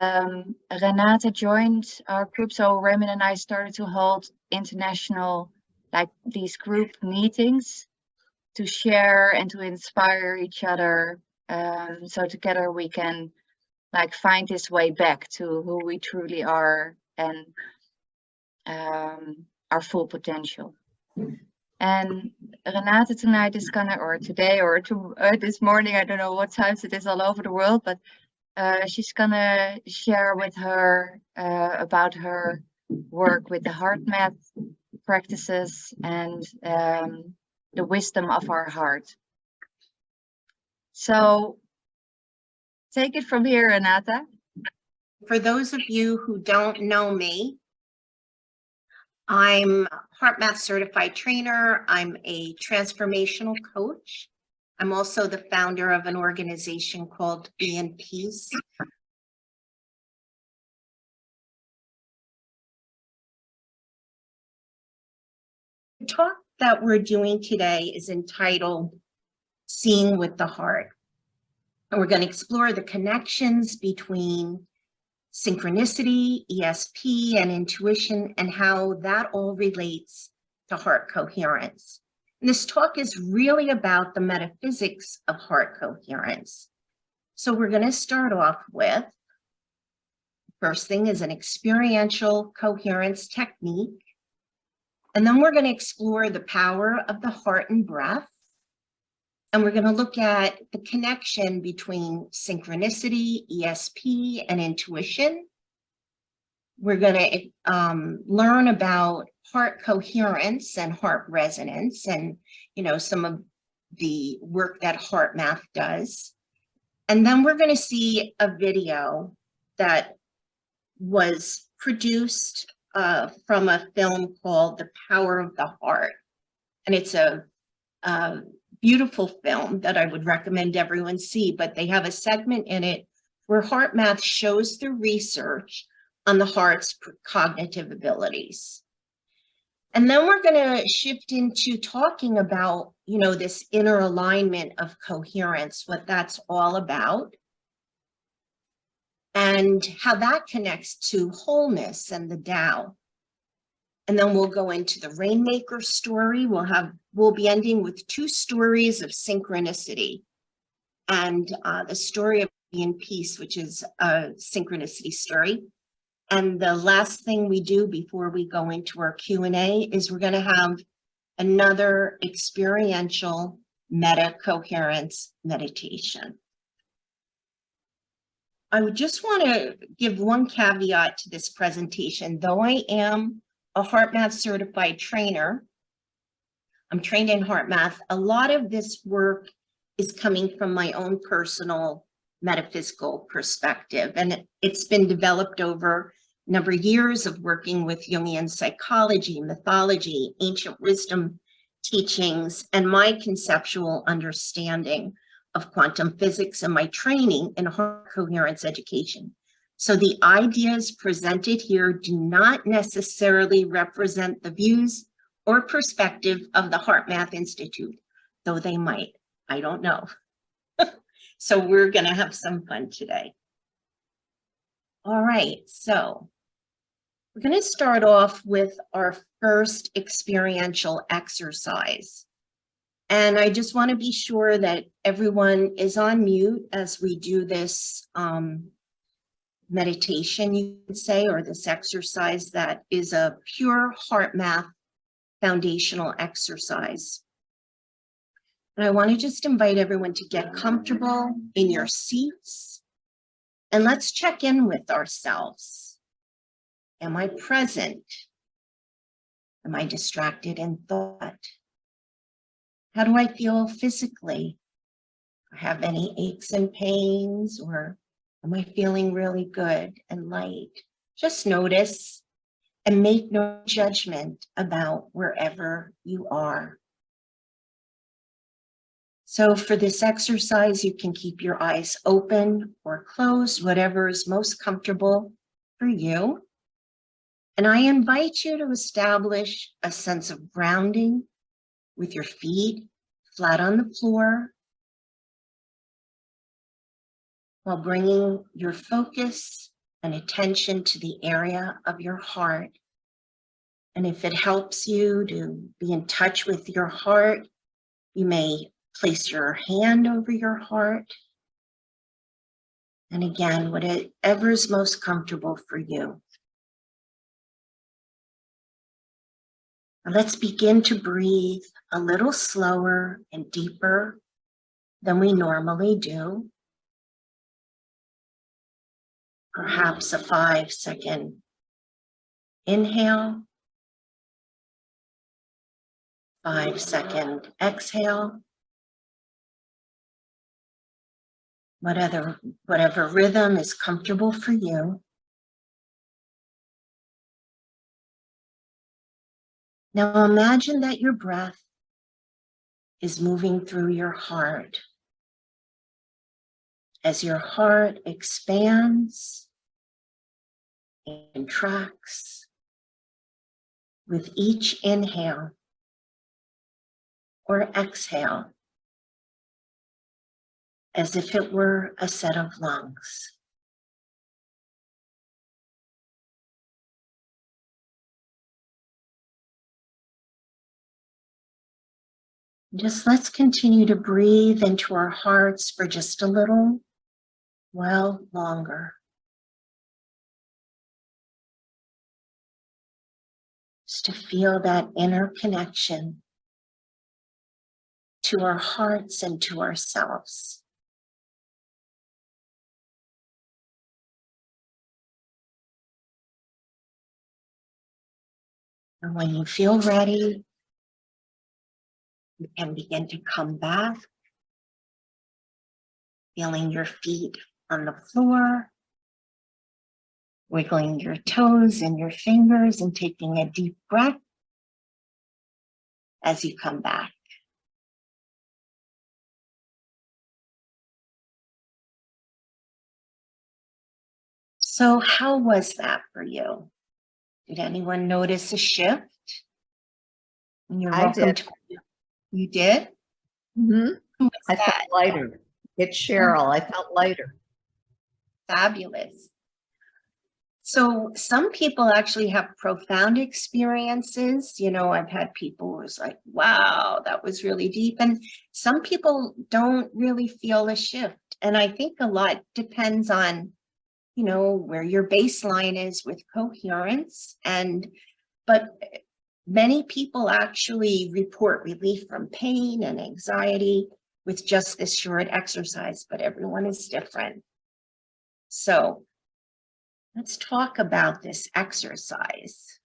Renata joined our group, so Raymond and I started to hold international, like these group meetings to share and to inspire each other. So together we can like find this way back to who we truly are and our full potential. And Renata tonight is gonna, or today, or this morning, I don't know what times it is all over the world, but she's gonna share with her about her work with the HeartMath practices and the wisdom of our heart. So take it from here, Renata. For those of you who don't know me, I'm HeartMath certified trainer. I'm a transformational coach. I'm also the founder of an organization called Be in Peace. The talk that we're doing today is entitled Seeing with the Heart. And we're going to explore the connections between synchronicity, ESP, and intuition, and how that all relates to heart coherence. And this talk is really about the metaphysics of heart coherence. So we're going to start off with, first thing is an experiential coherence technique. And then we're going to explore the power of the heart and breath. And we're going to look at the connection between synchronicity, ESP, and intuition. We're going to learn about heart coherence and heart resonance and, some of the work that HeartMath does. And then we're going to see a video that was produced from a film called The Power of the Heart. And it's a beautiful film that I would recommend everyone see, but they have a segment in it where HeartMath shows the research on the heart's cognitive abilities. And then we're going to shift into talking about, this inner alignment of coherence, what that's all about, and how that connects to wholeness and the Tao. And then we'll go into the Rainmaker Story. We'll be ending with 2 stories of synchronicity, and the story of Be in Peace, which is a synchronicity story. And the last thing we do before we go into our Q&A is we're going to have another experiential meta coherence meditation. I would just want to give one caveat to this presentation. Though I am a HeartMath certified trainer, I'm trained in HeartMath, a lot of this work is coming from my own personal metaphysical perspective. And it's been developed over a number of years of working with Jungian psychology, mythology, ancient wisdom teachings, and my conceptual understanding of quantum physics and my training in heart coherence education. So the ideas presented here do not necessarily represent the views or perspective of the HeartMath Institute, though they might. I don't know. So we're going to have some fun today. All right, so we're going to start off with our first experiential exercise. And I just want to be sure that everyone is on mute as we do this meditation, you could say, or this exercise that is a pure HeartMath foundational exercise. And I want to just invite everyone to get comfortable in your seats. And let's check in with ourselves. Am I present? Am I distracted in thought? How do I feel physically? Do I have any aches and pains, or am I feeling really good and light? Just notice and make no judgment about wherever you are. So for this exercise, you can keep your eyes open or closed, whatever is most comfortable for you. And I invite you to establish a sense of grounding with your feet flat on the floor, while bringing your focus and attention to the area of your heart. And if it helps you to be in touch with your heart, you may place your hand over your heart. And again, whatever is most comfortable for you. Now let's begin to breathe a little slower and deeper than we normally do. Perhaps a 5-second inhale, 5-second exhale. Whatever rhythm is comfortable for you. Now imagine that your breath is moving through your heart. As your heart expands and contracts with each inhale or exhale, as if it were a set of lungs. Just let's continue to breathe into our hearts for just a little while longer. Just to feel that inner connection to our hearts and to ourselves. And when you feel ready, you can begin to come back, feeling your feet on the floor, wiggling your toes and your fingers and taking a deep breath as you come back. So how was that for you? Did anyone notice a shift? You're welcome to. You did? Mm-hmm. Who was I that? felt lighter. It's Cheryl. I felt lighter. Fabulous. So some people actually have profound experiences. You know, I've had people who was like, wow, that was really deep. And some people don't really feel a shift. And I think a lot depends on, you know, where your baseline is with coherence. But many people actually report relief from pain and anxiety with just this short exercise, but everyone is different. So let's talk about this exercise.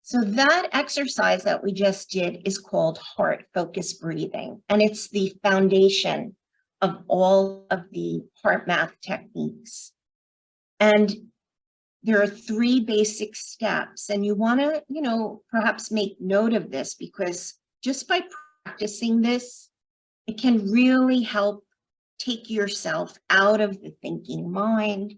So that exercise that we just did is called heart focused breathing, and it's the foundation of all of the HeartMath techniques. And there are 3 basic steps, and you want to, you know, perhaps make note of this, because just by practicing this, it can really help take yourself out of the thinking mind,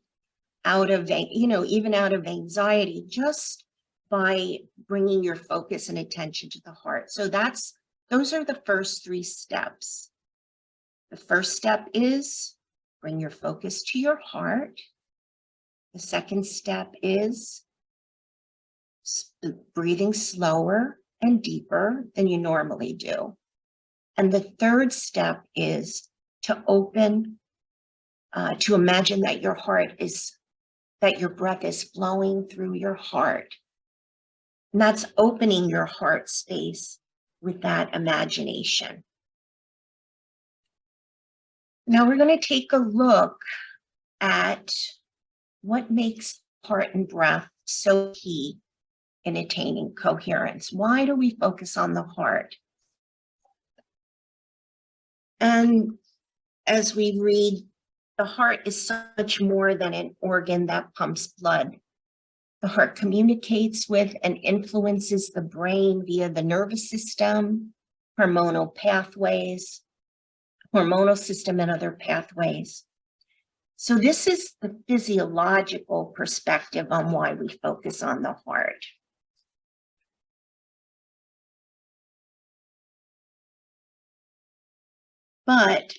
out of, you know, even out of anxiety, just by bringing your focus and attention to the heart. So those are the first 3 steps. The first step is bring your focus to your heart. The second step is breathing slower and deeper than you normally do. And the third step is to open, to imagine that your breath is flowing through your heart. And that's opening your heart space with that imagination. Now we're going to take a look at what makes heart and breath so key in attaining coherence. Why do we focus on the heart? And as we read, the heart is so much more than an organ that pumps blood. The heart communicates with and influences the brain via the nervous system, hormonal system, and other pathways. So this is the physiological perspective on why we focus on the heart. But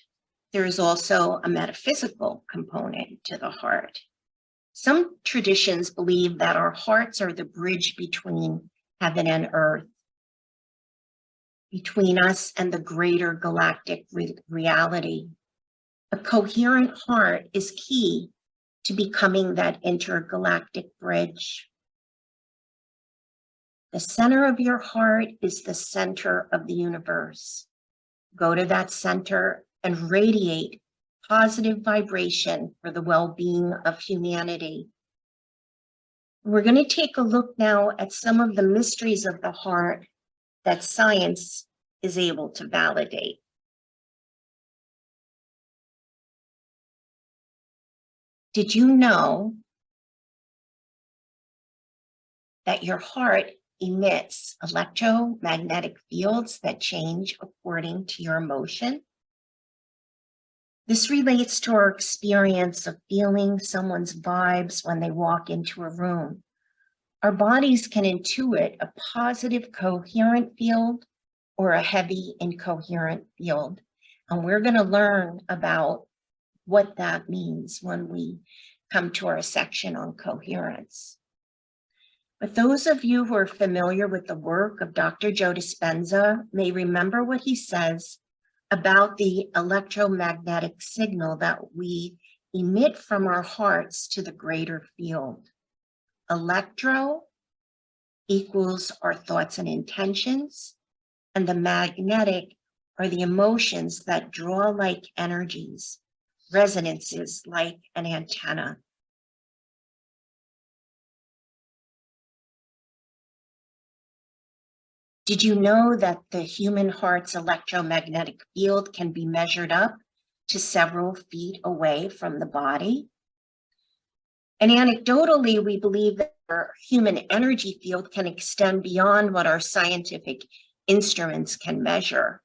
There is also a metaphysical component to the heart. Some traditions believe that our hearts are the bridge between heaven and earth, between us and the greater galactic reality. A coherent heart is key to becoming that intergalactic bridge. The center of your heart is the center of the universe. Go to that center and radiate positive vibration for the well-being of humanity. We're going to take a look now at some of the mysteries of the heart that science is able to validate. Did you know that your heart emits electromagnetic fields that change according to your emotion? This relates to our experience of feeling someone's vibes when they walk into a room. Our bodies can intuit a positive coherent field or a heavy incoherent field. And we're going to learn about what that means when we come to our section on coherence. But those of you who are familiar with the work of Dr. Joe Dispenza may remember what he says about the electromagnetic signal that we emit from our hearts to the greater field. Electro equals our thoughts and intentions, and the magnetic are the emotions that draw like energies, resonances like an antenna. Did you know that the human heart's electromagnetic field can be measured up to several feet away from the body? And anecdotally, we believe that our human energy field can extend beyond what our scientific instruments can measure.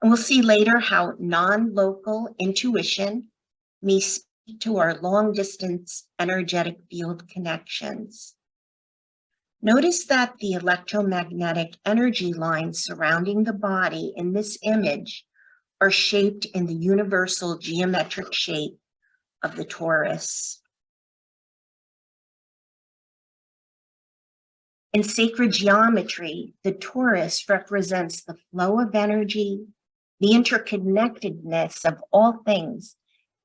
And we'll see later how non-local intuition may speak to our long-distance energetic field connections. Notice that the electromagnetic energy lines surrounding the body in this image are shaped in the universal geometric shape of the torus. In sacred geometry, the torus represents the flow of energy, the interconnectedness of all things,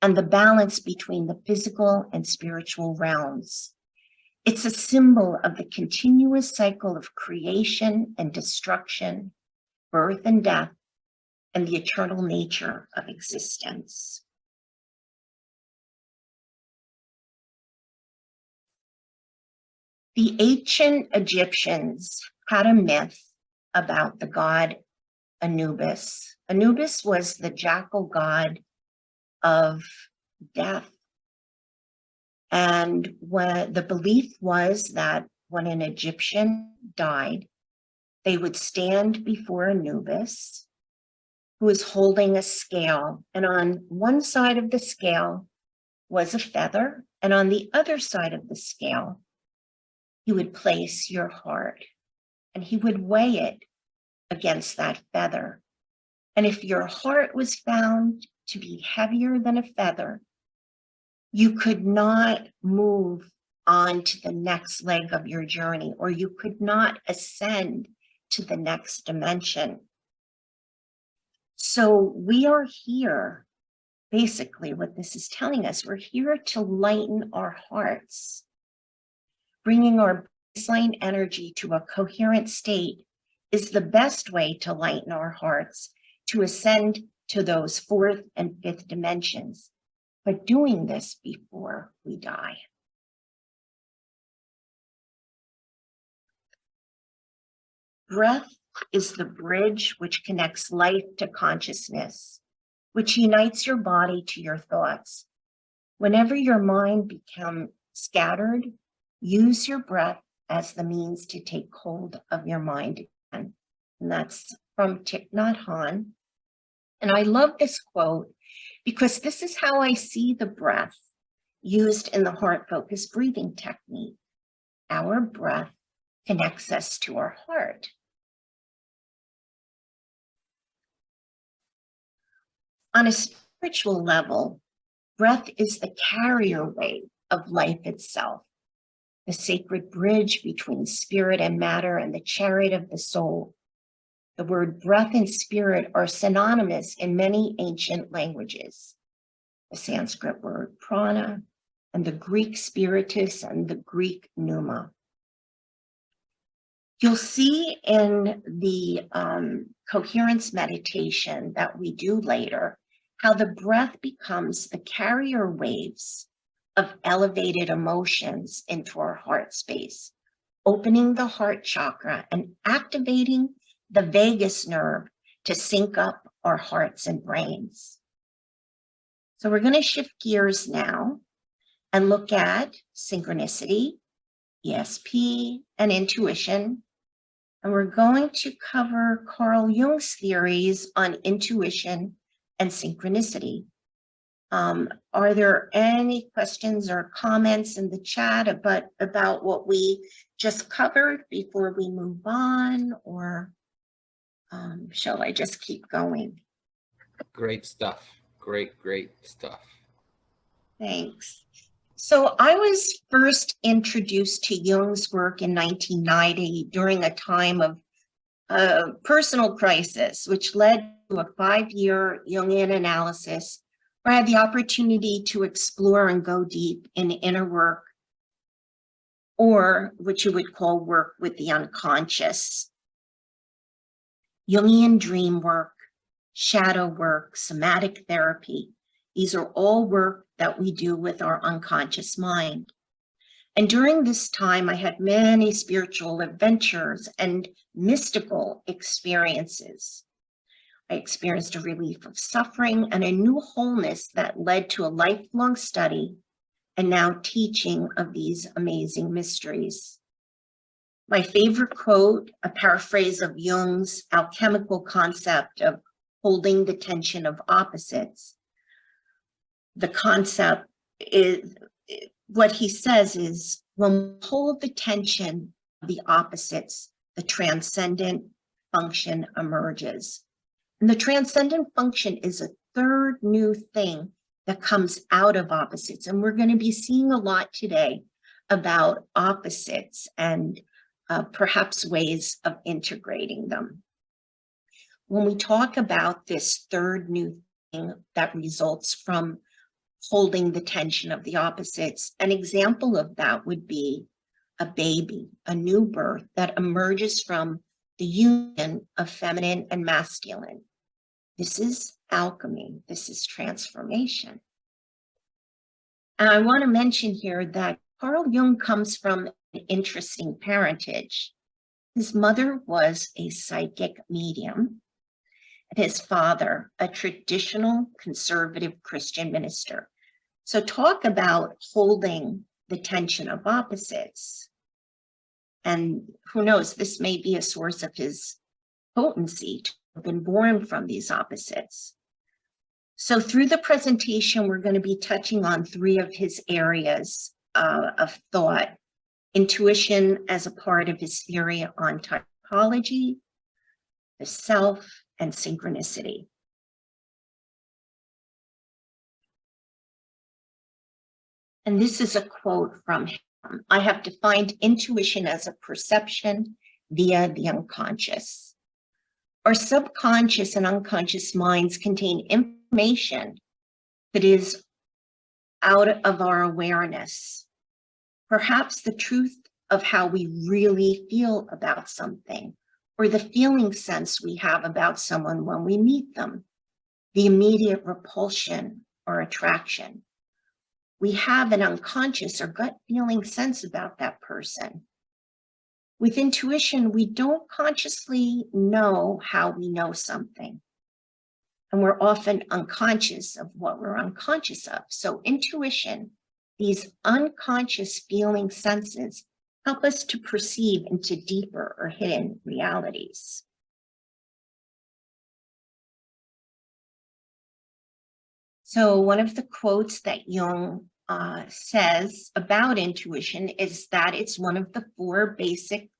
and the balance between the physical and spiritual realms. It's a symbol of the continuous cycle of creation and destruction, birth and death, and the eternal nature of existence. The ancient Egyptians had a myth about the god Anubis. Anubis was the jackal god of death. And when the belief was that when an Egyptian died, they would stand before Anubis, who is holding a scale. And on one side of the scale was a feather, and on the other side of the scale, he would place your heart, and he would weigh it against that feather. And if your heart was found to be heavier than a feather, you could not move on to the next leg of your journey, or you could not ascend to the next dimension. So we are here, basically what this is telling us, we're here to lighten our hearts. Bringing our baseline energy to a coherent state is the best way to lighten our hearts, to ascend to those fourth and fifth dimensions, but doing this before we die. Breath is the bridge which connects life to consciousness, which unites your body to your thoughts. Whenever your mind becomes scattered, use your breath as the means to take hold of your mind again. And that's from Thich Nhat Hanh. And I love this quote because this is how I see the breath used in the heart-focused breathing technique. Our breath connects us to our heart. On a spiritual spiritual level, breath is the carrier wave of life itself, the sacred bridge between spirit and matter and the chariot of the soul. The word breath and spirit are synonymous in many ancient languages. The Sanskrit word prana and the Greek spiritus and the Greek pneuma. You'll see in the coherence meditation that we do later, how the breath becomes the carrier waves of elevated emotions into our heart space, opening the heart chakra and activating the vagus nerve to sync up our hearts and brains. So we're going to shift gears now and look at synchronicity, ESP, and intuition. And we're going to cover Carl Jung's theories on intuition and synchronicity. Are there any questions or comments in the chat about what we just covered before we move on, or shall I just keep going? Great stuff. Great stuff. Thanks. So I was first introduced to Jung's work in 1990 during a time of personal crisis, which led to a 5-year Jungian analysis where I had the opportunity to explore and go deep in inner work, or what you would call work with the unconscious. Jungian dream work, shadow work, somatic therapy. These are all work that we do with our unconscious mind. And during this time, I had many spiritual adventures and mystical experiences. I experienced a relief of suffering and a new wholeness that led to a lifelong study and now teaching of these amazing mysteries. My favorite quote, a paraphrase of Jung's alchemical concept of holding the tension of opposites. The concept is, what he says is, when we hold the tension of the opposites, the transcendent function emerges. And the transcendent function is a third new thing that comes out of opposites. And we're going to be seeing a lot today about opposites and perhaps ways of integrating them. When we talk about this third new thing that results from holding the tension of the opposites, an example of that would be a baby, a new birth that emerges from the union of feminine and masculine. This is alchemy. This is transformation. And I want to mention here that Carl Jung comes from an interesting parentage. His mother was a psychic medium, and his father, a traditional conservative Christian minister. So talk about holding the tension of opposites. And who knows, this may be a source of his potency to have been born from these opposites. So through the presentation, we're going to be touching on 3 of his areas of thought: intuition as a part of his theory on typology, the self, and synchronicity. And this is a quote from him. I have defined intuition as a perception via the unconscious. Our subconscious and unconscious minds contain information that is out of our awareness. Perhaps the truth of how we really feel about something, or the feeling sense we have about someone when we meet them, the immediate repulsion or attraction. We have an unconscious or gut feeling sense about that person. With intuition, we don't consciously know how we know something. And we're often unconscious of what we're unconscious of. So intuition, these unconscious feeling senses, help us to perceive into deeper or hidden realities. So one of the quotes that Jung says about intuition is that it's one of the 4 basic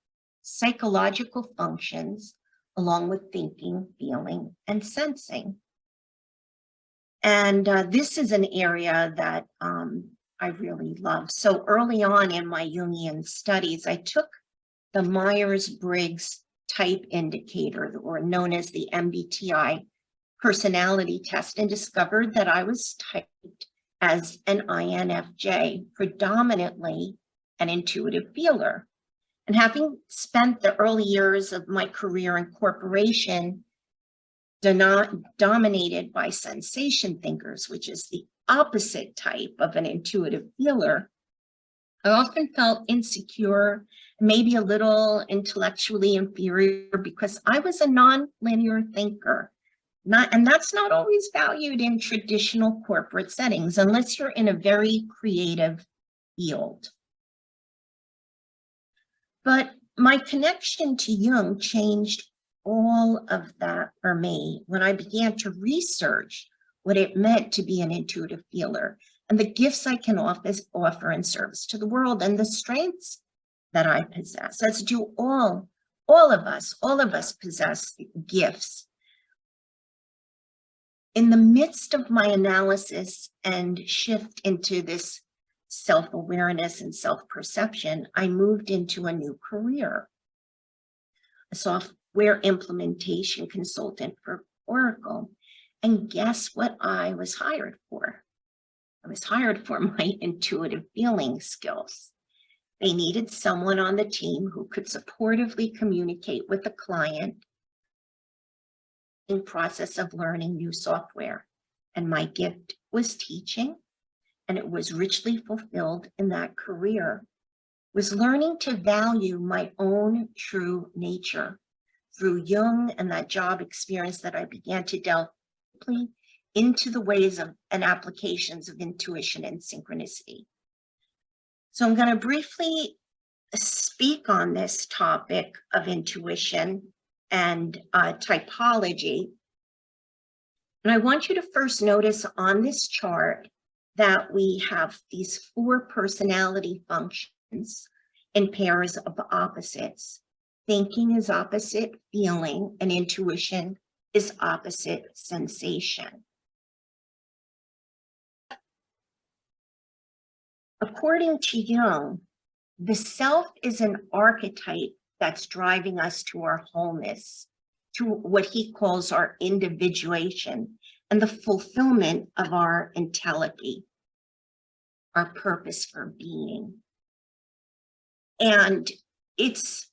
psychological functions, along with thinking, feeling, and sensing. And this is an area that I really love. So early on in my Jungian studies, I took the Myers-Briggs type indicator, or known as the MBTI personality test, and discovered that I was typed as an INFJ, predominantly an intuitive feeler. And having spent the early years of my career in corporation dominated by sensation thinkers, which is the opposite type of an intuitive feeler, I often felt insecure, maybe a little intellectually inferior, because I was a non-linear thinker. And that's not always valued in traditional corporate settings, unless you're in a very creative field. But my connection to Jung changed all of that for me when I began to research what it meant to be an intuitive feeler and the gifts I can offer in service to the world, and the strengths that I possess, as do all of us possess gifts. In the midst of my analysis and shift into this self-awareness and self-perception, I moved into a new career, a software implementation consultant for Oracle. And guess what I was hired for? I was hired for my intuitive feeling skills. They needed someone on the team who could supportively communicate with the client in process of learning new software. And my gift was teaching, and it was richly fulfilled in that career, was learning to value my own true nature. Through Jung and that job experience that I began to delve deeply into the ways of and applications of intuition and synchronicity. So I'm going to briefly speak on this topic of intuition and typology. And I want you to first notice on this chart that we have these 4 personality functions in pairs of opposites. Thinking is opposite feeling, and intuition is opposite sensation. According to Jung, the self is an archetype that's driving us to our wholeness, to what he calls our individuation and the fulfillment of our entelechy, our purpose for being. And it's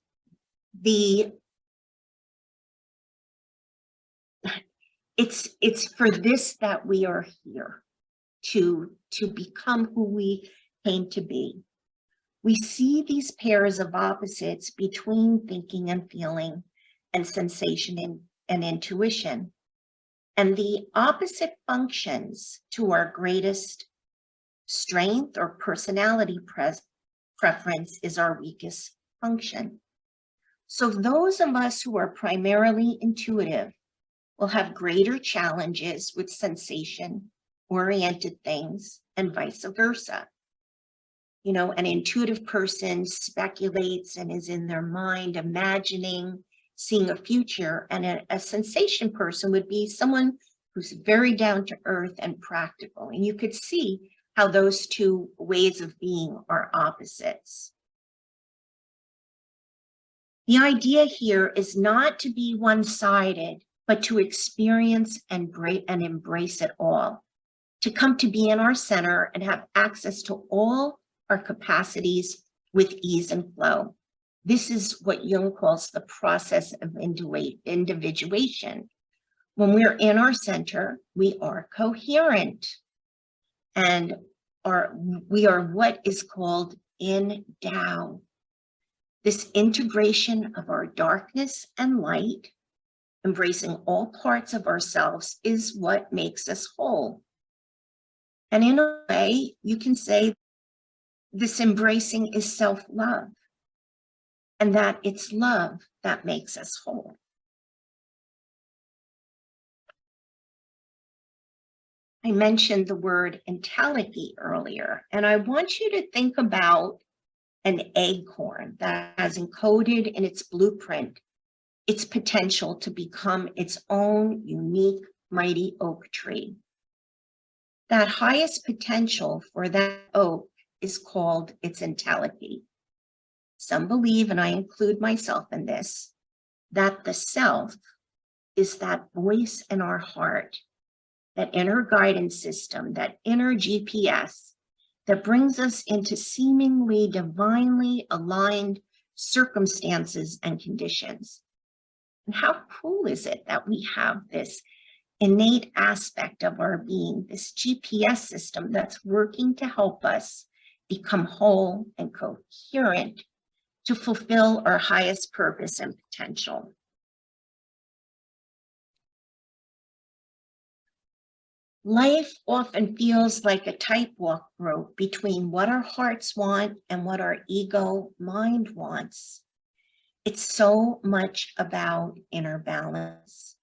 for this that we are here, to become who we came to be. We see these pairs of opposites between thinking and feeling and sensation and intuition. And the opposite functions to our greatest strength or personality preference is our weakest function. So those of us who are primarily intuitive will have greater challenges with sensation-oriented things, and vice versa. You know, an intuitive person speculates and is in their mind imagining, seeing a future, and a sensation person would be someone who's very down to earth and practical. And you could see how those two ways of being are opposites. The idea here is not to be one-sided, but to experience and embrace it all, to come to be in our center and have access to all our capacities with ease and flow. This is what Jung calls the process of individuation. When we're in our center, we are coherent, and we are what is called in Tao. This integration of our darkness and light, embracing all parts of ourselves, is what makes us whole. And in a way, you can say this embracing is self-love, and that it's love that makes us whole. I mentioned the word entelechy earlier, and I want you to think about an acorn that has encoded in its blueprint its potential to become its own unique, mighty oak tree. that highest potential for that oak is called its entelechy. Some believe, and I include myself in this, that the self is that voice in our heart, that inner guidance system, that inner GPS that brings us into seemingly divinely aligned circumstances and conditions. And how cool is it that we have this innate aspect of our being, this GPS system that's working to help us become whole and coherent to fulfill our highest purpose and potential. Life often feels like a tightrope rope between what our hearts want and what our ego mind wants. It's so much about inner balance.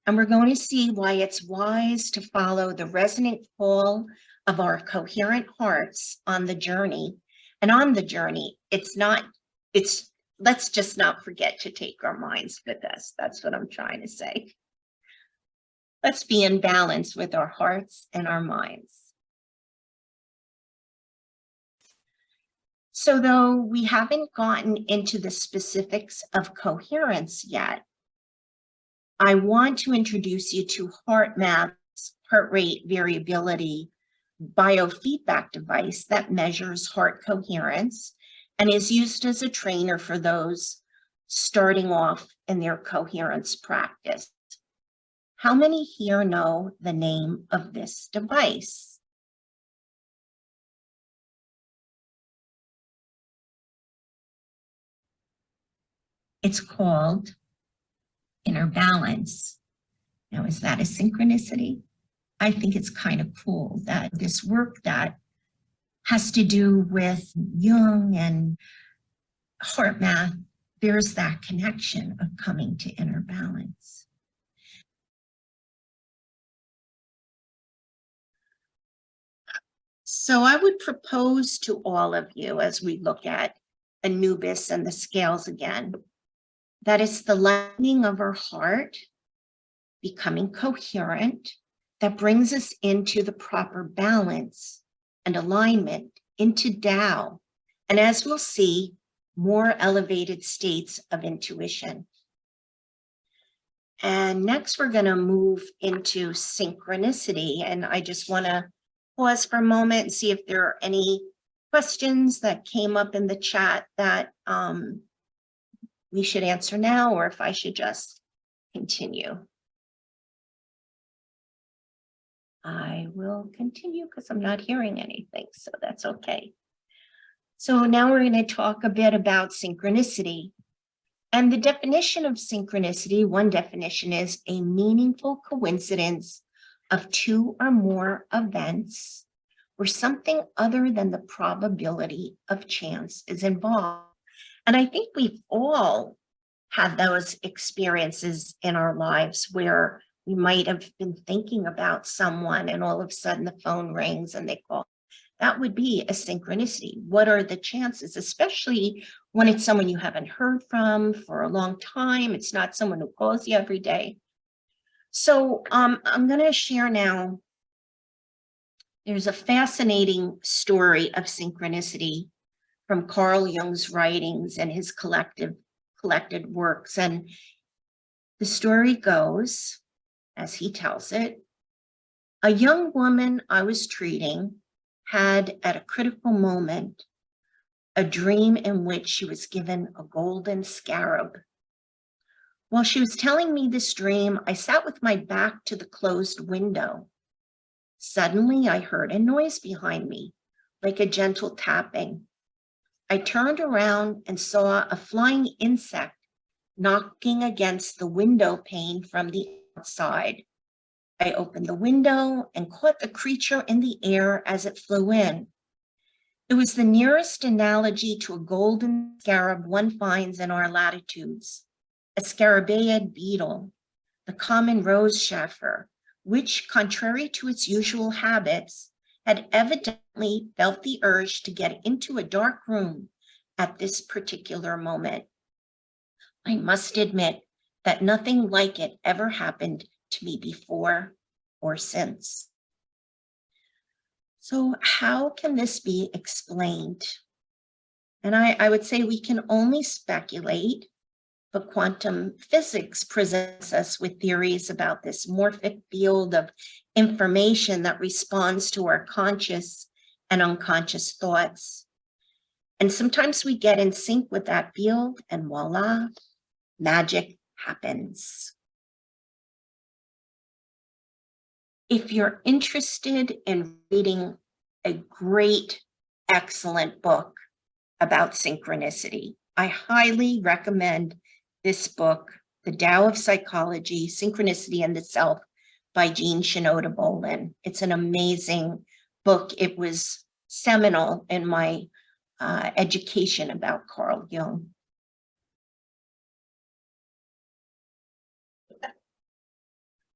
And we're going to see why it's wise to follow the resonant call of our coherent hearts on the journey. And on the journey, let's just not forget to take our minds with us. That's what I'm trying to say. Let's be in balance with our hearts and our minds. So though we haven't gotten into the specifics of coherence yet, I want to introduce you to HeartMath's heart rate variability biofeedback device that measures heart coherence and is used as a trainer for those starting off in their coherence practice. How many here know the name of this device? It's called Inner Balance. Now, is that a synchronicity? I think it's kind of cool that this work that has to do with Jung and HeartMath, there's that connection of coming to inner balance. So I would propose to all of you as we look at Anubis and the scales again, that it's the lightning of our heart becoming coherent that brings us into the proper balance and alignment into Tao. And as we'll see, more elevated states of intuition. And next we're going to move into synchronicity. And I just want to pause for a moment and see if there are any questions that came up in the chat that we should answer now, or if I should just continue. I will continue because I'm not hearing anything, so that's okay. So now we're going to talk a bit about synchronicity. And the definition of synchronicity, one definition is a meaningful coincidence of two or more events where something other than the probability of chance is involved. And I think we've all had those experiences in our lives where we might have been thinking about someone and all of a sudden the phone rings and they call. That would be a synchronicity. What are the chances, especially when it's someone you haven't heard from for a long time? It's not someone who calls you every day. So I'm going to share now. There's a fascinating story of synchronicity from Carl Jung's writings and his collected works. And the story goes, as he tells it, a young woman I was treating had at a critical moment a dream in which she was given a golden scarab. While she was telling me this dream, I sat with my back to the closed window. Suddenly, I heard a noise behind me, like a gentle tapping. I turned around and saw a flying insect knocking against the window pane from the outside. I opened the window and caught the creature in the air as it flew in. It was the nearest analogy to a golden scarab one finds in our latitudes, a scarabaeid beetle, the common rose chafer, which, contrary to its usual habits, had evidently felt the urge to get into a dark room at this particular moment. I must admit that nothing like it ever happened to me before or since. So how can this be explained? And I would say we can only speculate, but quantum physics presents us with theories about this morphic field of information that responds to our conscious and unconscious thoughts. And sometimes we get in sync with that field and voila, magic happens. If you're interested in reading a great, excellent book about synchronicity, I highly recommend this book, The Tao of Psychology, Synchronicity and the Self by Jean Shinoda Bolen. It's an amazing book. It was seminal in my education about Carl Jung.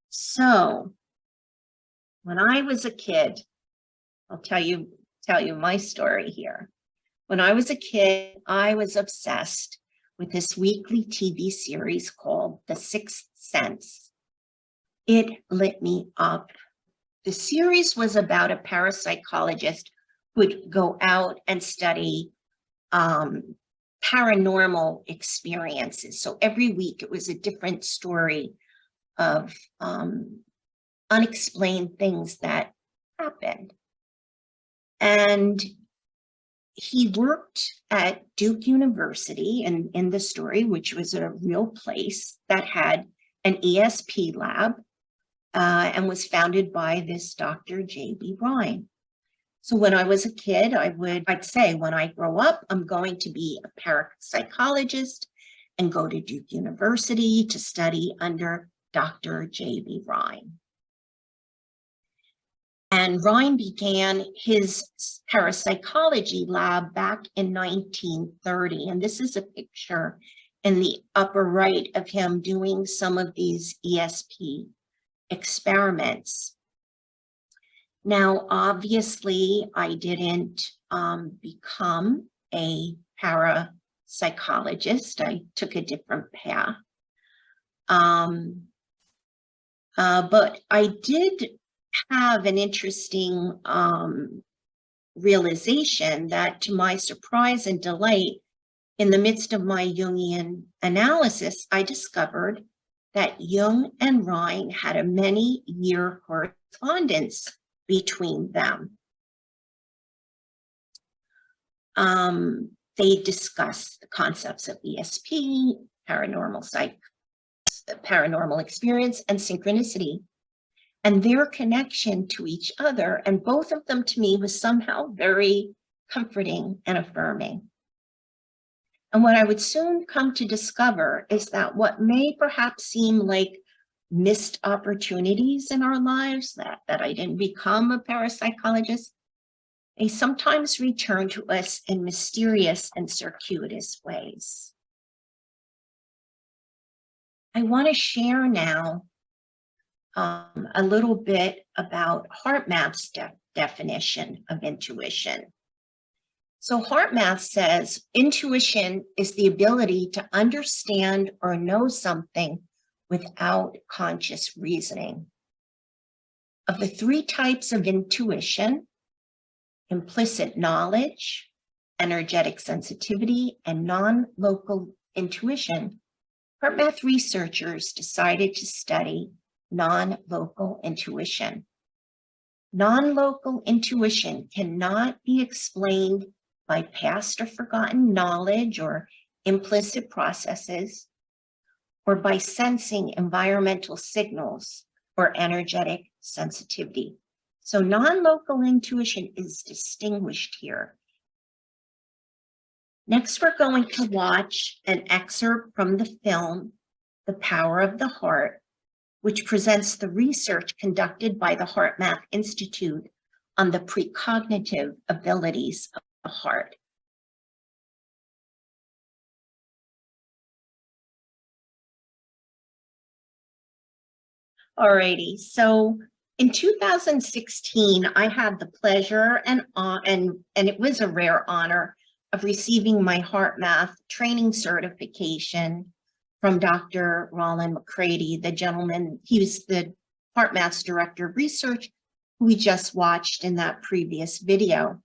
So, when I was a kid, I'll tell you my story here. When I was a kid, I was obsessed with this weekly TV series called The Sixth Sense. It lit me up. The series was about a parapsychologist who would go out and study paranormal experiences. So every week it was a different story of unexplained things that happened. And he worked at Duke University and in the story, which was a real place that had an ESP lab and was founded by this Dr. J.B. Rhine. So when I was a kid, I'd say when I grow up, I'm going to be a parapsychologist and go to Duke University to study under Dr. J.B. Rhine. And Rhine began his parapsychology lab back in 1930. And this is a picture in the upper right of him doing some of these ESP experiments. Now, obviously, I didn't become a parapsychologist. I took a different path. But I did have an interesting realization that, to my surprise and delight, in the midst of my Jungian analysis, I discovered that Jung and Rhine had a many-year correspondence between them. They discussed the concepts of ESP, paranormal experience, and synchronicity, and their connection to each other. And both of them, to me, was somehow very comforting and affirming. And what I would soon come to discover is that what may perhaps seem like missed opportunities in our lives, that I didn't become a parapsychologist, they sometimes return to us in mysterious and circuitous ways. I want to share now a little bit about HeartMath's definition of intuition. So HeartMath says intuition is the ability to understand or know something without conscious reasoning. Of the three types of intuition, implicit knowledge, energetic sensitivity, and non-local intuition, HeartMath researchers decided to study non-local intuition. Non-local intuition cannot be explained by past or forgotten knowledge or implicit processes, or by sensing environmental signals or energetic sensitivity. So non-local intuition is distinguished here. Next, we're going to watch an excerpt from the film, The Power of the Heart, which presents the research conducted by the HeartMath Institute on the precognitive abilities of the heart. Alrighty, so in 2016, I had the pleasure and it was a rare honor of receiving my HeartMath training certification from Dr. Roland McCready, the gentleman. He was the HeartMath's director of research we just watched in that previous video.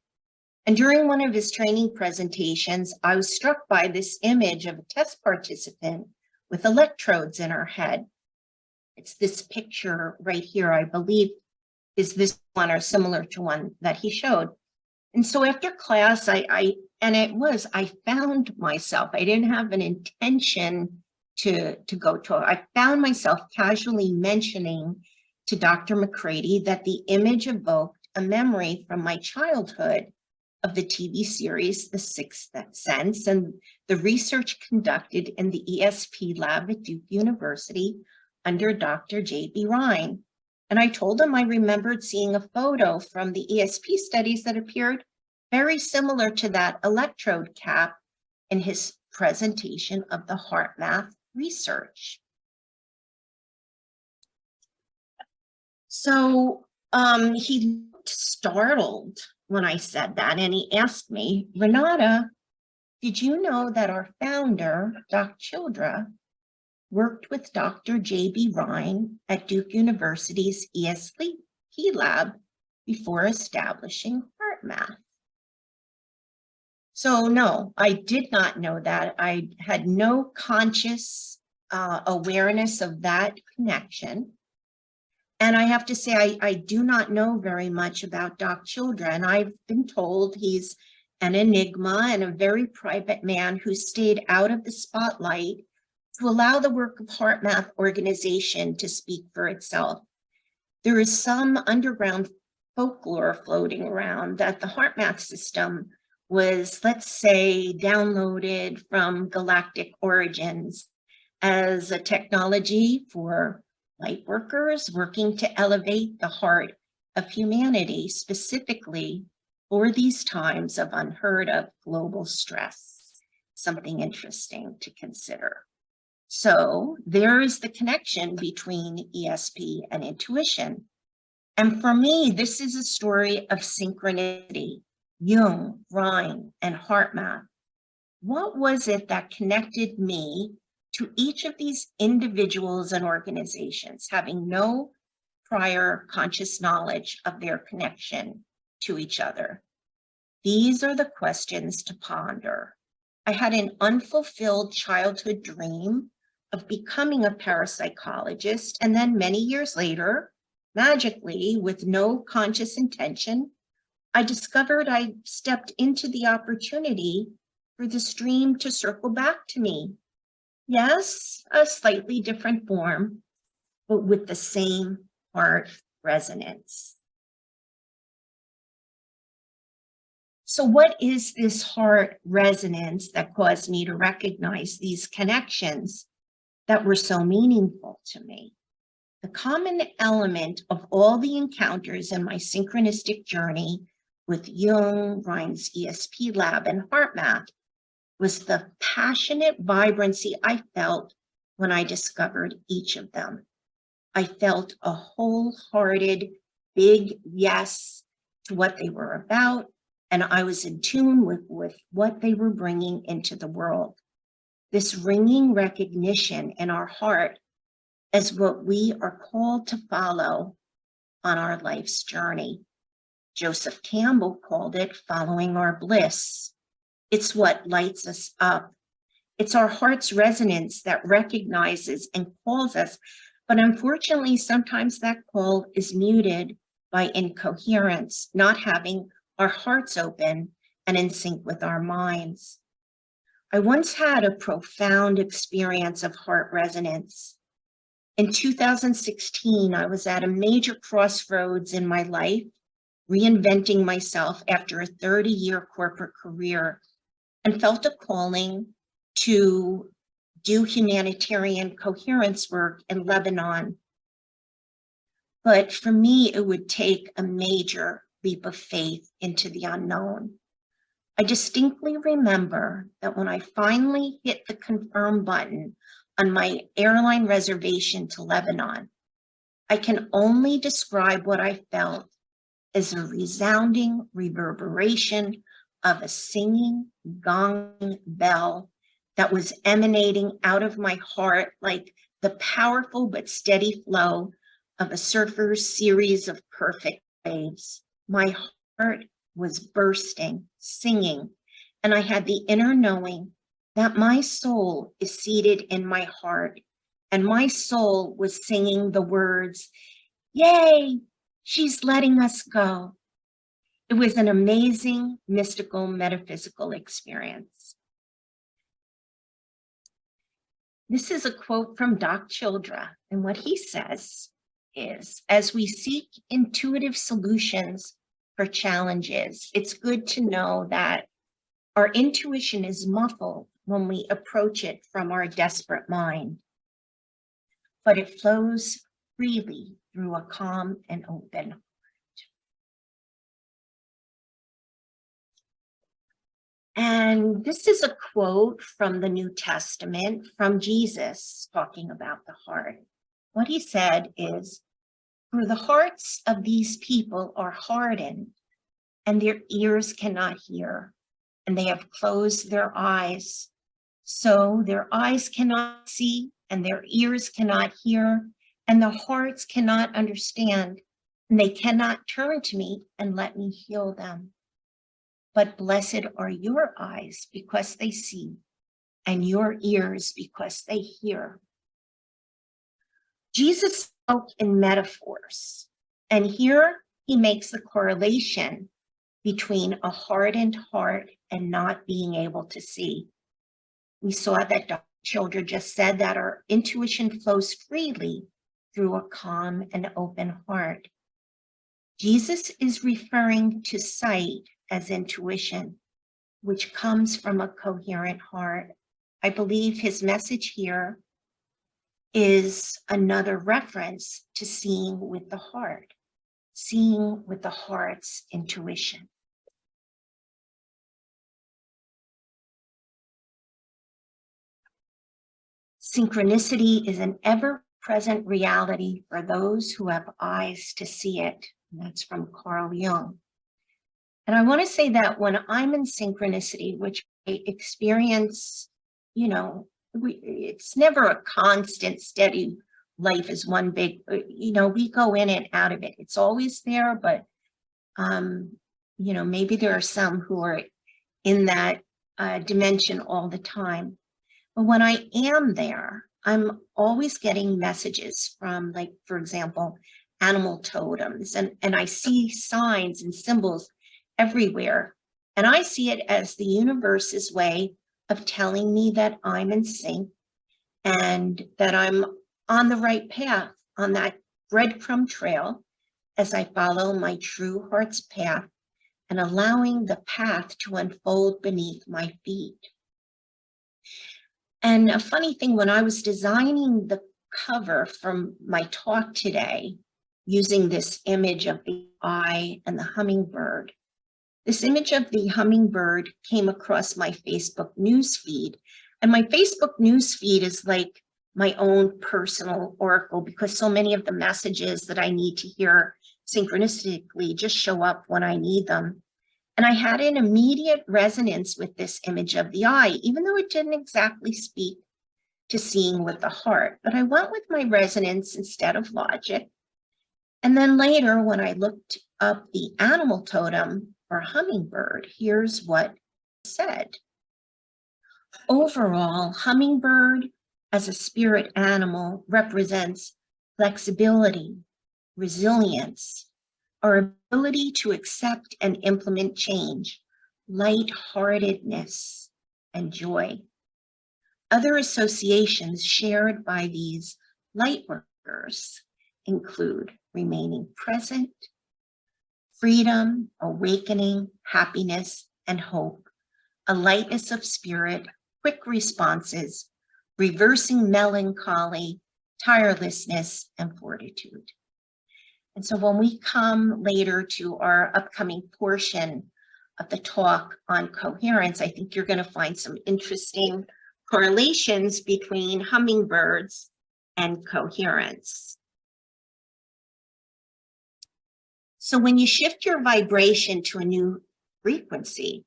And during one of his training presentations, I was struck by this image of a test participant with electrodes in her head. It's this picture right here, I believe, is this one or similar to one that he showed. And so after class, I found myself, I didn't have an intention to go to it. I found myself casually mentioning to Dr. McCready that the image evoked a memory from my childhood of the TV series, The Sixth Sense, and the research conducted in the ESP lab at Duke University under Dr. J.B. Rhine. And I told him I remembered seeing a photo from the ESP studies that appeared very similar to that electrode cap in his presentation of the HeartMath research. So he looked startled when I said that, and he asked me, Renata, did you know that our founder, Dr. Childra, worked with Dr. J.B. Rhine at Duke University's ESP lab before establishing HeartMath? So no, I did not know that. I had no conscious awareness of that connection. And I have to say, I do not know very much about Doc Childra, and I've been told he's an enigma and a very private man who stayed out of the spotlight to allow the work of HeartMath organization to speak for itself. There is some underground folklore floating around that the HeartMath system was, let's say, downloaded from galactic origins as a technology for light workers working to elevate the heart of humanity, specifically for these times of unheard of global stress. Something interesting to consider. So there is the connection between ESP and intuition. And for me, this is a story of synchronicity, Jung, Rhine, and HeartMath. What was it that connected me to each of these individuals and organizations, having no prior conscious knowledge of their connection to each other? These are the questions to ponder. I had an unfulfilled childhood dream of becoming a parapsychologist, and then many years later, magically, with no conscious intention, I discovered I stepped into the opportunity for this dream to circle back to me. Yes, a slightly different form, but with the same heart resonance. So what is this heart resonance that caused me to recognize these connections that were so meaningful to me? The common element of all the encounters in my synchronistic journey with Jung, Rhine's ESP lab, and HeartMath was the passionate vibrancy I felt when I discovered each of them. I felt a wholehearted, big yes to what they were about, and I was in tune with what they were bringing into the world. This ringing recognition in our heart is what we are called to follow on our life's journey. Joseph Campbell called it following our bliss. It's what lights us up. It's our heart's resonance that recognizes and calls us, but unfortunately, sometimes that call is muted by incoherence, not having our hearts open and in sync with our minds. I once had a profound experience of heart resonance. In 2016, I was at a major crossroads in my life, reinventing myself after a 30-year corporate career, and felt a calling to do humanitarian coherence work in Lebanon. But for me, it would take a major leap of faith into the unknown. I distinctly remember that when I finally hit the confirm button on my airline reservation to Lebanon, I can only describe what I felt as a resounding reverberation of a singing gong bell that was emanating out of my heart like the powerful but steady flow of a surfer's series of perfect waves. My heart was bursting, singing, and I had the inner knowing that my soul is seated in my heart, and my soul was singing the words, "Yay, she's letting us go." It was an amazing, mystical, metaphysical experience. This is a quote from Doc Childra, and what he says is, as we seek intuitive solutions for challenges, it's good to know that our intuition is muffled when we approach it from our desperate mind, but it flows freely through a calm and open heart. And this is a quote from the New Testament, from Jesus, talking about the heart. What he said is, "For the hearts of these people are hardened, and their ears cannot hear, and they have closed their eyes. So their eyes cannot see, and their ears cannot hear, and their hearts cannot understand, and they cannot turn to me and let me heal them. But blessed are your eyes because they see, and your ears because they hear." Jesus spoke in metaphors, and here he makes the correlation between a hardened heart and not being able to see. We saw that Dr. Childra just said that our intuition flows freely through a calm and open heart. Jesus is referring to sight as intuition, which comes from a coherent heart. I believe his message here is another reference to seeing with the heart, seeing with the heart's intuition. Synchronicity is an ever-present reality for those who have eyes to see it. And that's from Carl Jung. And I want to say that when I'm in synchronicity, which I experience, it's never a constant, steady life is one big, we go in and out of it. It's always there, but, maybe there are some who are in that dimension all the time. But when I am there, I'm always getting messages from, like, for example, animal totems, and I see signs and symbols everywhere. And I see it as the universe's way of telling me that I'm in sync and that I'm on the right path, on that breadcrumb trail, as I follow my true heart's path and allowing the path to unfold beneath my feet. And a funny thing, when I was designing the cover from my talk today, using this image of the eye and the hummingbird, this image of the hummingbird came across my Facebook news feed. And my Facebook news feed is like my own personal oracle, because so many of the messages that I need to hear synchronistically just show up when I need them. And I had an immediate resonance with this image of the eye, even though it didn't exactly speak to seeing with the heart. But I went with my resonance instead of logic. And then later, when I looked up the animal totem for hummingbird, here's what it said. Overall, hummingbird as a spirit animal represents flexibility, resilience, our ability to accept and implement change, lightheartedness, and joy. Other associations shared by these light workers include remaining present, freedom, awakening, happiness, and hope, a lightness of spirit, quick responses, reversing melancholy, tirelessness, and fortitude. And so when we come later to our upcoming portion of the talk on coherence, I think you're going to find some interesting correlations between hummingbirds and coherence. So when you shift your vibration to a new frequency,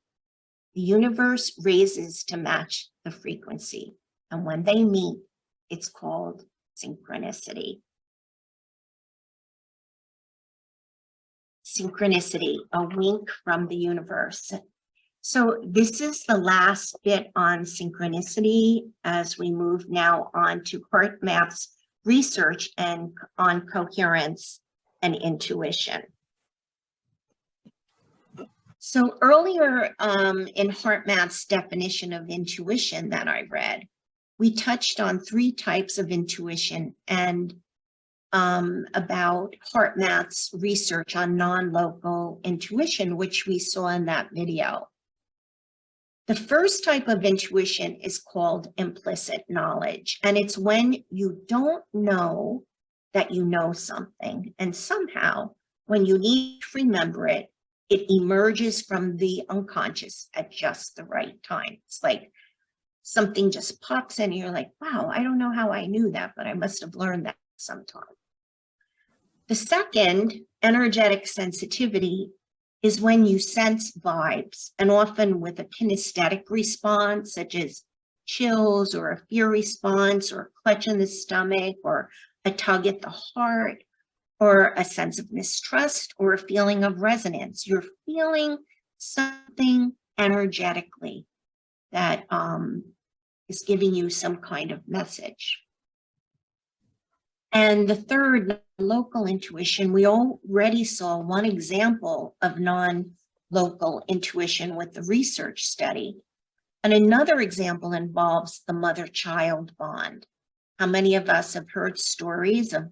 the universe raises to match the frequency. And when they meet, it's called synchronicity. Synchronicity, a wink from the universe. So this is the last bit on synchronicity as we move now on to HeartMath's research and on coherence and intuition. So earlier in HeartMath's definition of intuition that I read, we touched on 3 types of intuition and about HeartMath's research on non-local intuition, which we saw in that video. The first type of intuition is called implicit knowledge, and it's when you don't know that you know something, and somehow when you need to remember it, it emerges from the unconscious at just the right time. It's like something just pops in and you're like, wow, I don't know how I knew that, but I must have learned that sometime. The second, energetic sensitivity, is when you sense vibes, and often with a kinesthetic response, such as chills or a fear response or a clutch in the stomach or a tug at the heart or a sense of mistrust or a feeling of resonance. You're feeling something energetically that is giving you some kind of message. And the third, local intuition, we already saw one example of non-local intuition with the research study. And another example involves the mother-child bond. How many of us have heard stories of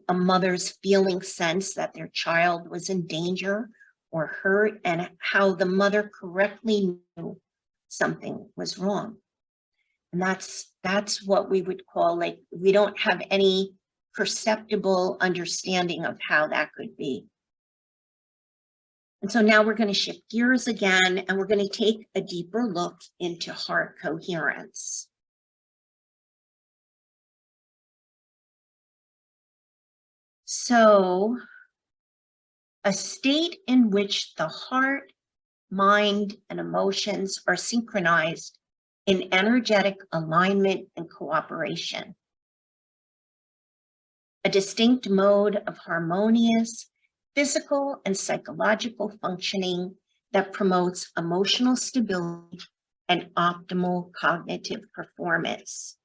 a mother's feeling sense that their child was in danger or hurt, and how the mother correctly knew something was wrong? And that's what we would call, like, we don't have any perceptible understanding of how that could be. And so now we're going to shift gears again, and we're going to take a deeper look into heart coherence. So, a state in which the heart, mind, and emotions are synchronized in energetic alignment and cooperation. A distinct mode of harmonious physical and psychological functioning that promotes emotional stability and optimal cognitive performance.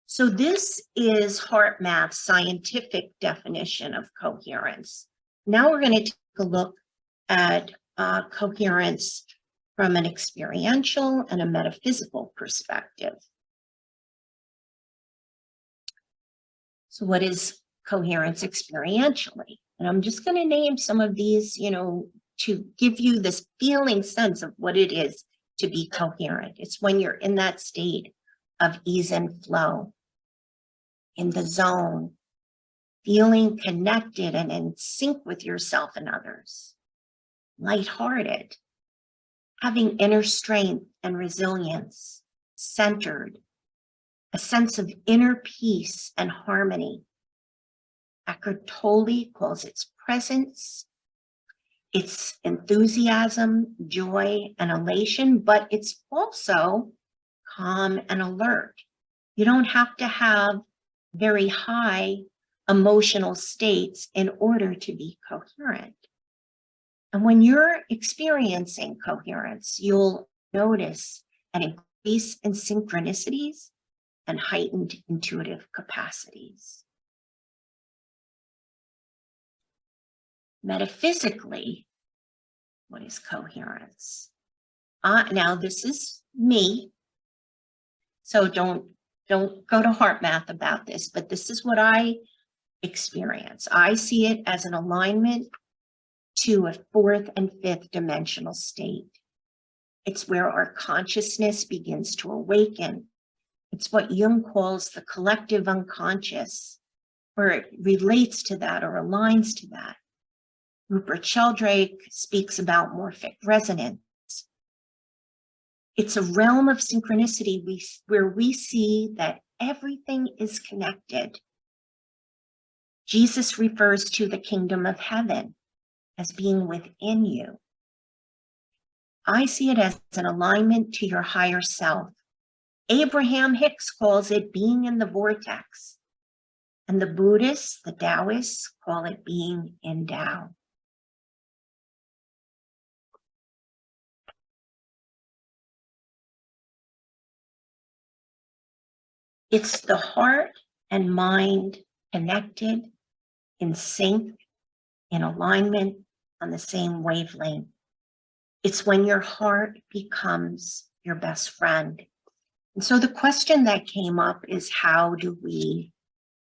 So this is HeartMath's scientific definition of coherence. Now we're going to take a look at coherence from an experiential and a metaphysical perspective. So what is coherence experientially? And I'm just going to name some of these, to give you this feeling sense of what it is to be coherent. It's when you're in that state of ease and flow, in the zone, feeling connected and in sync with yourself and others, lighthearted, having inner strength and resilience, centered, a sense of inner peace and harmony. Eckhart Tolle calls its presence, its enthusiasm, joy, and elation, but it's also calm and alert. You don't have to have very high emotional states in order to be coherent. And when you're experiencing coherence, you'll notice an increase in synchronicities and heightened intuitive capacities. Metaphysically, what is coherence? Now this is me, so don't go to HeartMath about this, but this is what I experience. I see it as an alignment to a 4th and 5th dimensional state. It's where our consciousness begins to awaken. It's what Jung calls the collective unconscious, or it relates to that or aligns to that. Rupert Sheldrake speaks about morphic resonance. It's a realm of synchronicity where we see that everything is connected. Jesus refers to the kingdom of heaven as being within you. I see it as an alignment to your higher self. Abraham Hicks calls it being in the vortex. And the Buddhists, the Taoists, call it being in Tao. It's the heart and mind connected, in sync, in alignment, on the same wavelength. It's when your heart becomes your best friend. And so the question that came up is, how do we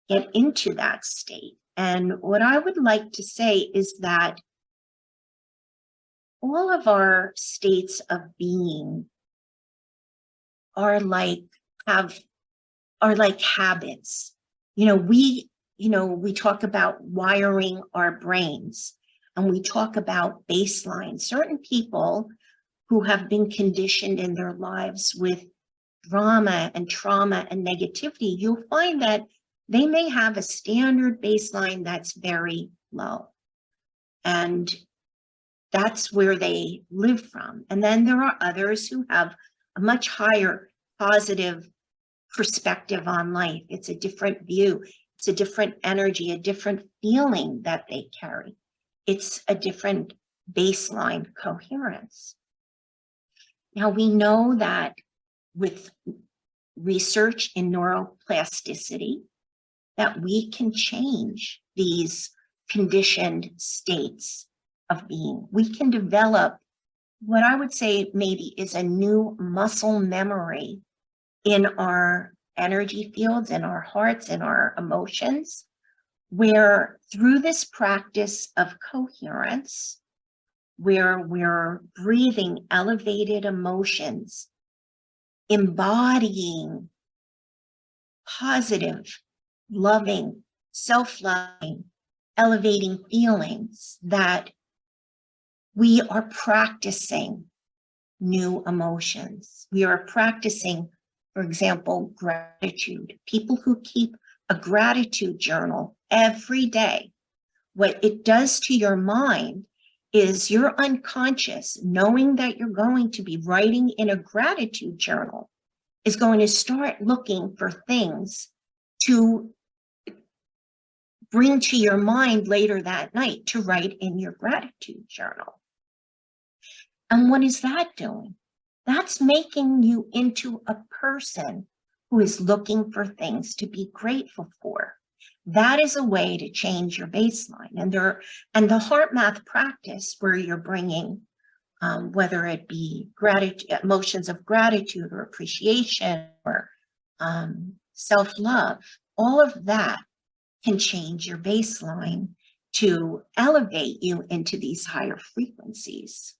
get into that state? And what I would like to say is that all of our states of being are like habits. We talk about wiring our brains, and we talk about baseline. Certain people who have been conditioned in their lives with drama and trauma and negativity, you'll find that they may have a standard baseline that's very low. And that's where they live from. And then there are others who have a much higher positive perspective on life. It's a different view. It's a different energy, a different feeling that they carry. It's a different baseline coherence. Now, we know that with research in neuroplasticity, that we can change these conditioned states of being. We can develop what I would say maybe is a new muscle memory in our energy fields, in our hearts, in our emotions, where through this practice of coherence, where we're breathing elevated emotions, embodying positive, loving, self-loving, elevating feelings, that we are practicing new emotions. We are practicing, for example, gratitude. People who keep a gratitude journal every day, what it does to your mind is your unconscious, knowing that you're going to be writing in a gratitude journal, is going to start looking for things to bring to your mind later that night to write in your gratitude journal. And what is that doing? That's making you into a person who is looking for things to be grateful for. That is a way to change your baseline. And the HeartMath practice, where you're bringing, whether it be gratitude, emotions of gratitude or appreciation or self-love, all of that can change your baseline to elevate you into these higher frequencies.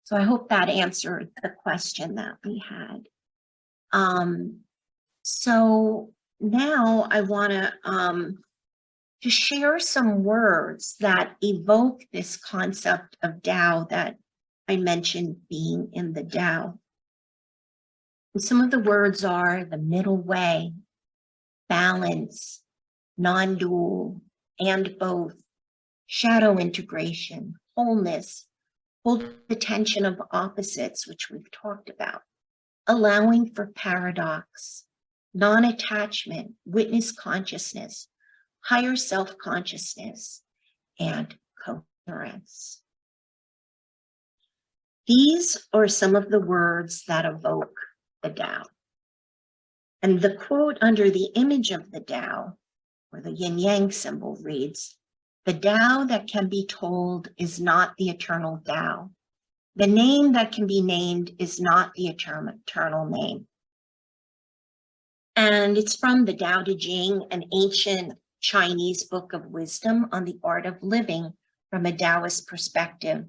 So I hope that answered the question that we had. So now I want to share some words that evoke this concept of Tao that I mentioned being in the Tao. And some of the words are the middle way, balance, non-dual, and both, shadow integration, wholeness, hold the tension of opposites, which we've talked about, allowing for paradox, non-attachment, witness consciousness, higher self-consciousness, and coherence. These are some of the words that evoke the Tao. And the quote under the image of the Tao, or the yin-yang symbol, reads, "The Tao that can be told is not the eternal Tao. The name that can be named is not the eternal name." And it's from the Tao Te Ching, an ancient Chinese book of wisdom on the art of living from a Taoist perspective.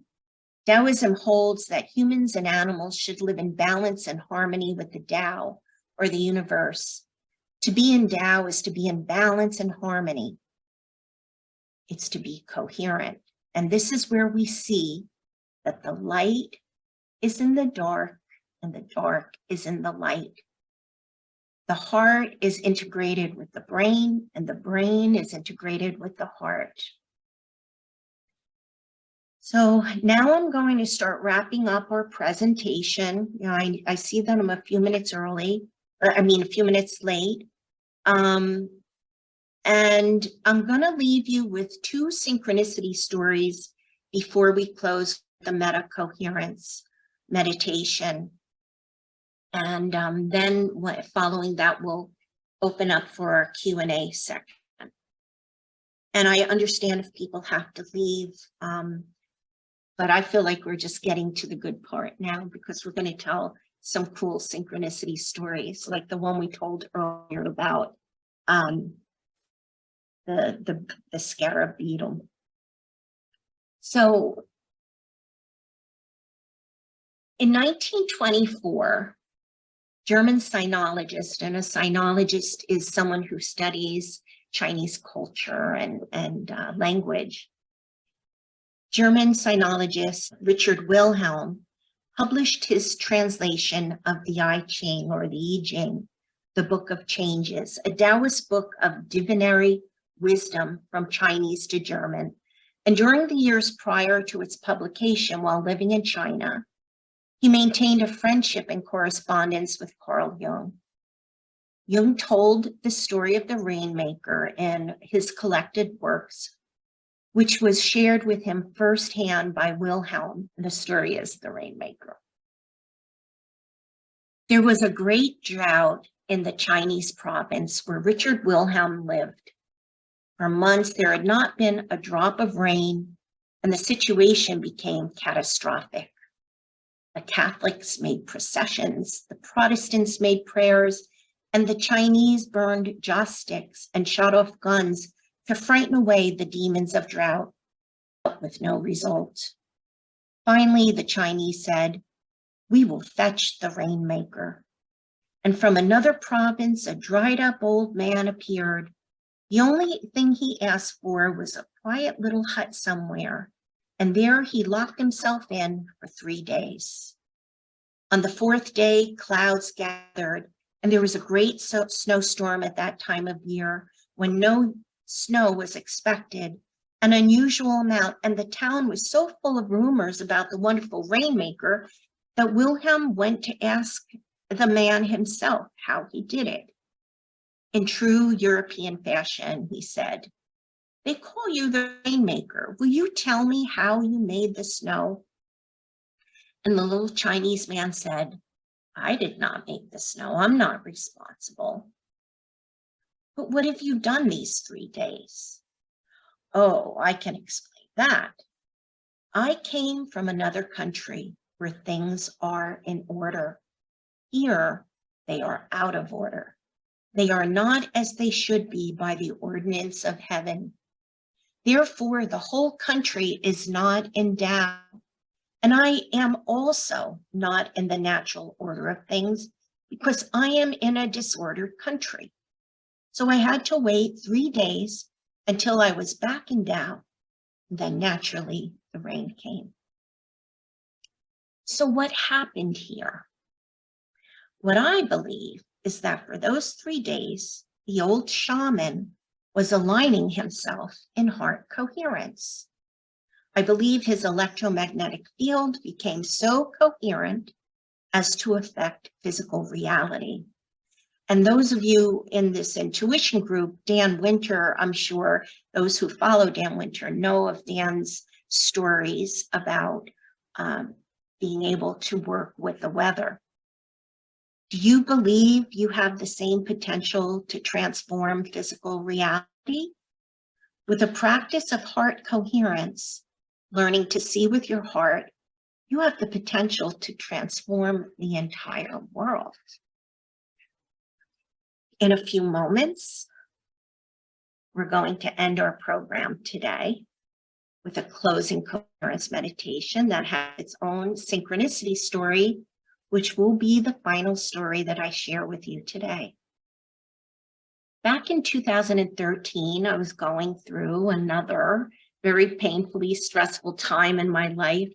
Taoism holds that humans and animals should live in balance and harmony with the Tao, or the universe. To be in Tao is to be in balance and harmony. It's to be coherent. And this is where we see that the light is in the dark and the dark is in the light. The heart is integrated with the brain, and the brain is integrated with the heart. So now I'm going to start wrapping up our presentation. You know, I see that I'm a few minutes early, a few minutes late. And I'm going to leave you with 2 synchronicity stories before we close the Metta Coherence meditation. And then following that, we'll open up for our Q&A section. And I understand if people have to leave, but I feel like we're just getting to the good part now, because we're going to tell some cool synchronicity stories, like the one we told earlier about the Scarab beetle. So in 1924, German sinologist, and a sinologist is someone who studies Chinese culture and language. German sinologist Richard Wilhelm published his translation of the I Ching, or the I Ching, the Book of Changes, a Taoist book of divinatory wisdom from Chinese to German. And during the years prior to its publication, while living in China, he maintained a friendship and correspondence with Carl Jung. Jung told the story of the Rainmaker in his collected works, which was shared with him firsthand by Wilhelm. The story is the Rainmaker. There was a great drought in the Chinese province where Richard Wilhelm lived. For months, there had not been a drop of rain, and the situation became catastrophic. The Catholics made processions, the Protestants made prayers, and the Chinese burned joss sticks and shot off guns to frighten away the demons of drought, but with no result. Finally, the Chinese said, "We will fetch the Rainmaker." And from another province, a dried up old man appeared. The only thing he asked for was a quiet little hut somewhere, and there he locked himself in for 3 days. On the 4th day, clouds gathered, and there was a great snowstorm at that time of year when no snow was expected, an unusual amount, and the town was so full of rumors about the wonderful Rainmaker that Wilhelm went to ask the man himself how he did it. In true European fashion, he said, "They call you the Rainmaker. Will you tell me how you made the snow?" And the little Chinese man said, "I did not make the snow. I'm not responsible." "But what have you done these 3 days?" "Oh, I can explain that. I came from another country where things are in order. Here, they are out of order. They are not as they should be by the ordinance of heaven. Therefore, the whole country is not in Tao. And I am also not in the natural order of things because I am in a disordered country. So I had to wait 3 days until I was back in Tao. Then naturally, the rain came." So what happened here? What I believe is that for those 3 days, the old shaman was aligning himself in heart coherence. I believe his electromagnetic field became so coherent as to affect physical reality. And those of you in this intuition group, Dan Winter, I'm sure those who follow Dan Winter know of Dan's stories about being able to work with the weather. Do you believe you have the same potential to transform physical reality? With a practice of heart coherence, learning to see with your heart, you have the potential to transform the entire world. In a few moments, we're going to end our program today with a closing coherence meditation that has its own synchronicity story, which will be the final story that I share with you today. Back in 2013, I was going through another very painfully stressful time in my life.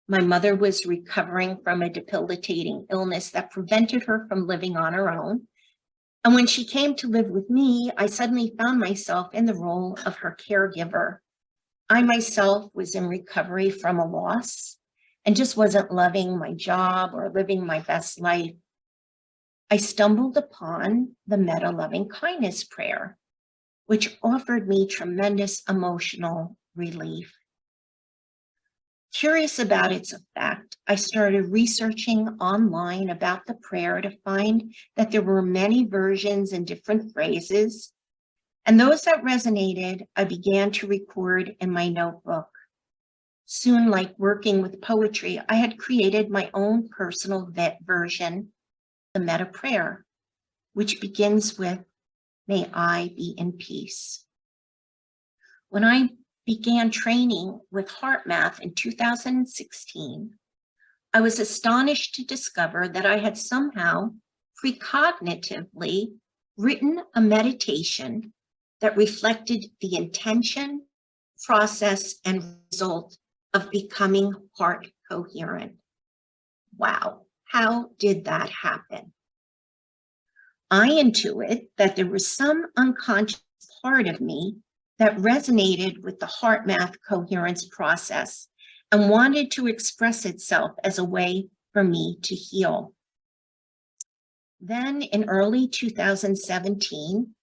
My mother was recovering from a debilitating illness that prevented her from living on her own. And when she came to live with me, I suddenly found myself in the role of her caregiver. I myself was in recovery from a loss and just wasn't loving my job or living my best life. I stumbled upon the Metta loving kindness prayer, which offered me tremendous emotional relief. Curious about its effect, I started researching online about the prayer to find that there were many versions and different phrases. And those that resonated, I began to record in my notebook. Soon, like working with poetry, I had created my own personal version, the Metta prayer, which begins with, "May I be in peace." When I began training with HeartMath in 2016, I was astonished to discover that I had somehow precognitively written a meditation that reflected the intention, process, and result of becoming heart coherent. Wow, how did that happen? I intuit that there was some unconscious part of me that resonated with the HeartMath coherence process and wanted to express itself as a way for me to heal. Then in early 2017,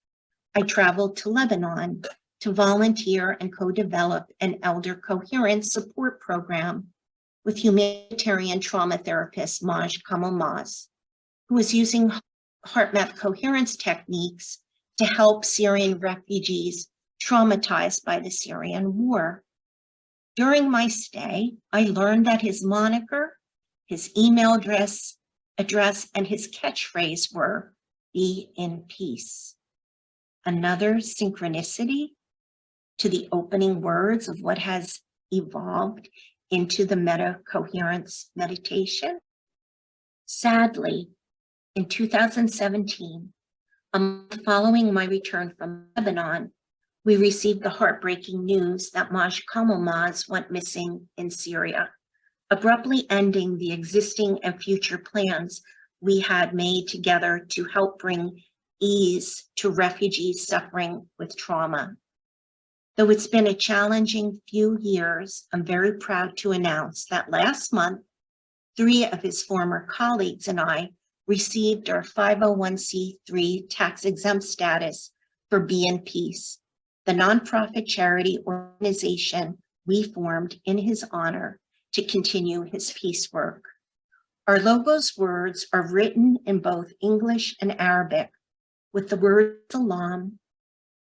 I traveled to Lebanon to volunteer and co-develop an elder coherence support program with humanitarian trauma therapist Maj Kamal-Maz, who was using HeartMath coherence techniques to help Syrian refugees traumatized by the Syrian war. During my stay, I learned that his moniker, his email address, and his catchphrase were, "Be in peace." Another synchronicity to the opening words of what has evolved into the Metta coherence meditation. Sadly, in 2017, a month following my return from Lebanon, we received the heartbreaking news that Maj Kamal-Maz went missing in Syria, abruptly ending the existing and future plans we had made together to help bring ease to refugees suffering with trauma. Though it's been a challenging few years, I'm very proud to announce that last month, 3 of his former colleagues and I received our 501c3 tax-exempt status for Be in Peace, the nonprofit charity organization we formed in his honor to continue his peace work. Our logo's words are written in both English and Arabic, with the word salam,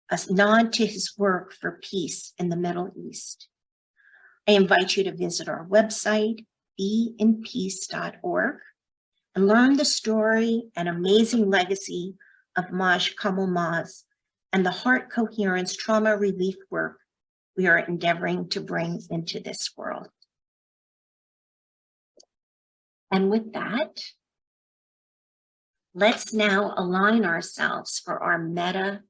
a nod to his work for peace in the Middle East. I invite you to visit our website, beinpeace.org, and learn the story and amazing legacy of Maj Kamal-Maz and the heart coherence trauma relief work we are endeavoring to bring into this world. And with that, let's now align ourselves for our Metta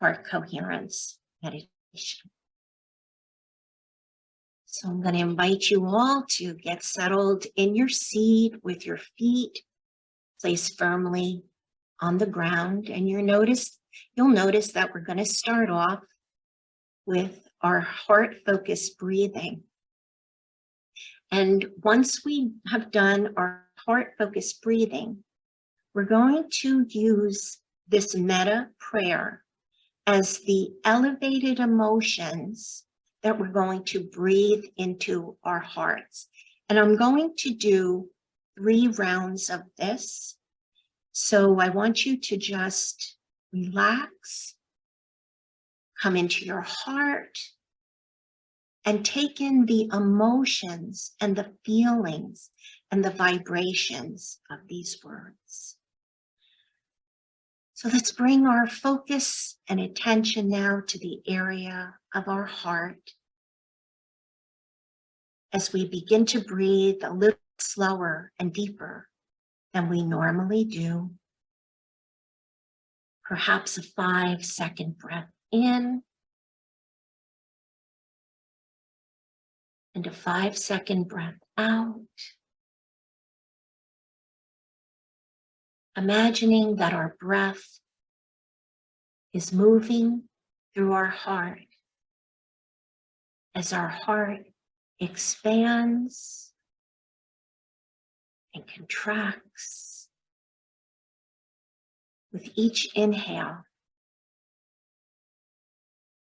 heart coherence meditation. So I'm going to invite you all to get settled in your seat with your feet placed firmly on the ground. And you'll notice that we're going to start off with our heart-focused breathing. And once we have done our heart-focused breathing, we're going to use this Metta prayer as the elevated emotions that we're going to breathe into our hearts. And I'm going to do 3 rounds of this. So I want you to just relax, come into your heart, and take in the emotions and the feelings and the vibrations of these words. So let's bring our focus and attention now to the area of our heart as we begin to breathe a little slower and deeper than we normally do. Perhaps a 5-second breath in and a 5-second breath out. Imagining that our breath is moving through our heart as our heart expands and contracts with each inhale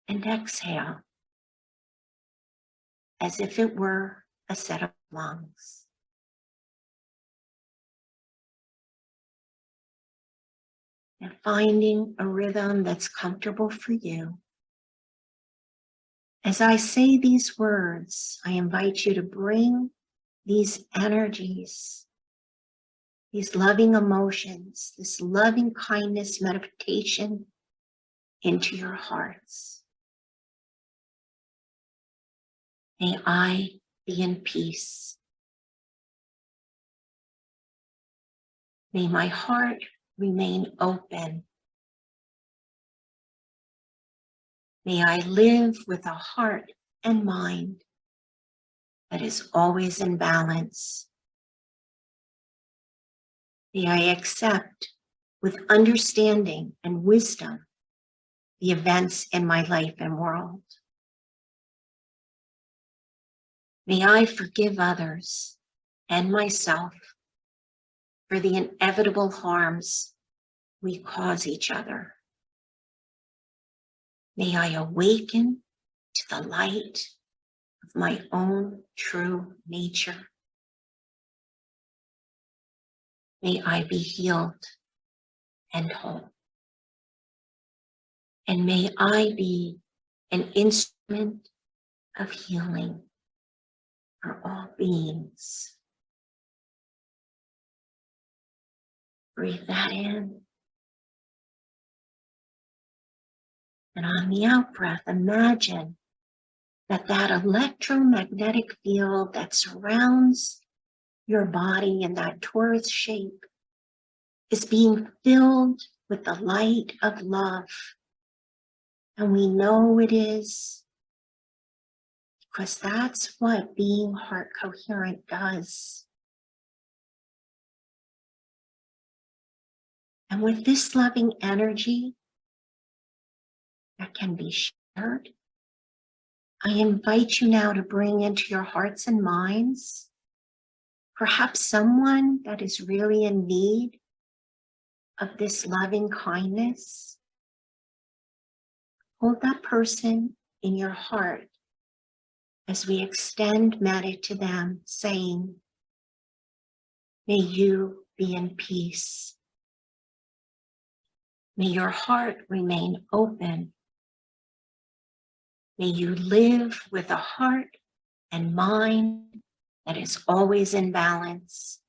and exhale, as if it were a set of lungs. And finding a rhythm that's comfortable for you. As I say these words, I invite you to bring these energies, these loving emotions, this loving kindness meditation into your hearts. May I be in peace. May my heart remain open. May I live with a heart and mind that is always in balance. May I accept with understanding and wisdom the events in my life and world. May I forgive others and myself for the inevitable harms we cause each other. May I awaken to the light of my own true nature. May I be healed and whole. And may I be an instrument of healing for all beings. Breathe that in. And on the out breath, imagine that that electromagnetic field that surrounds your body in that torus shape is being filled with the light of love. And we know it is because that's what being heart coherent does. And with this loving energy that can be shared, I invite you now to bring into your hearts and minds perhaps someone that is really in need of this loving kindness. Hold that person in your heart as we extend Metta to them, saying, may you be in peace. May your heart remain open. May you live with a heart and mind that is always in balance.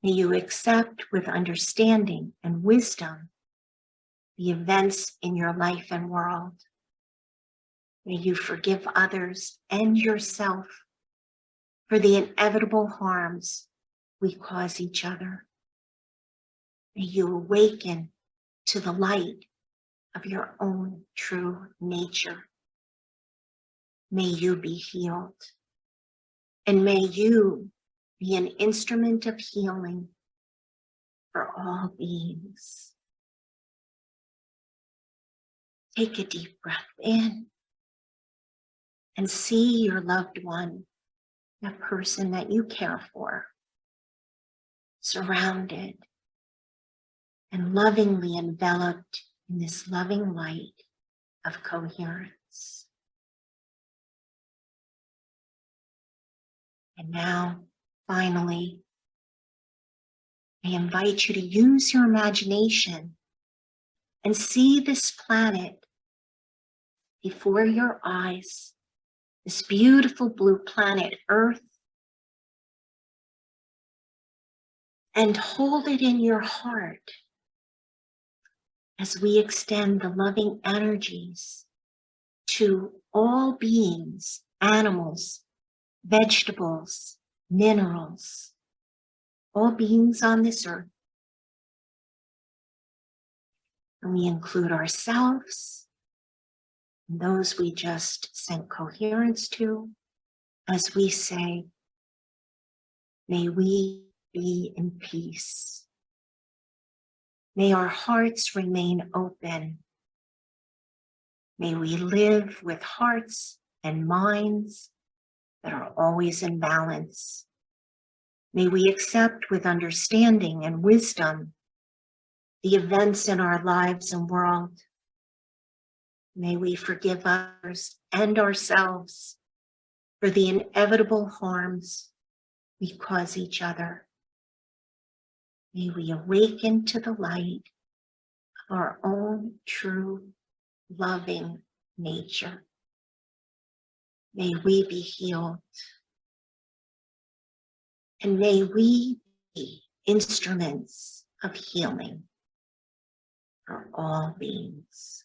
May you accept with understanding and wisdom the events in your life and world. May you forgive others and yourself for the inevitable harms we cause each other. May you awaken to the light of your own true nature. May you be healed, and may you be an instrument of healing for all beings. Take a deep breath in and see your loved one, that person that you care for, surrounded and lovingly enveloped in this loving light of coherence. And now, finally, I invite you to use your imagination and see this planet before your eyes, this beautiful blue planet, Earth, and hold it in your heart as we extend the loving energies to all beings, animals, vegetables, minerals, all beings on this earth. And we include ourselves and those we just sent coherence to as we say, may we be in peace. May our hearts remain open. May we live with hearts and minds that are always in balance. May we accept with understanding and wisdom the events in our lives and world. May we forgive others and ourselves for the inevitable harms we cause each other. May we awaken to the light of our own true, loving nature. May we be healed. And may we be instruments of healing for all beings.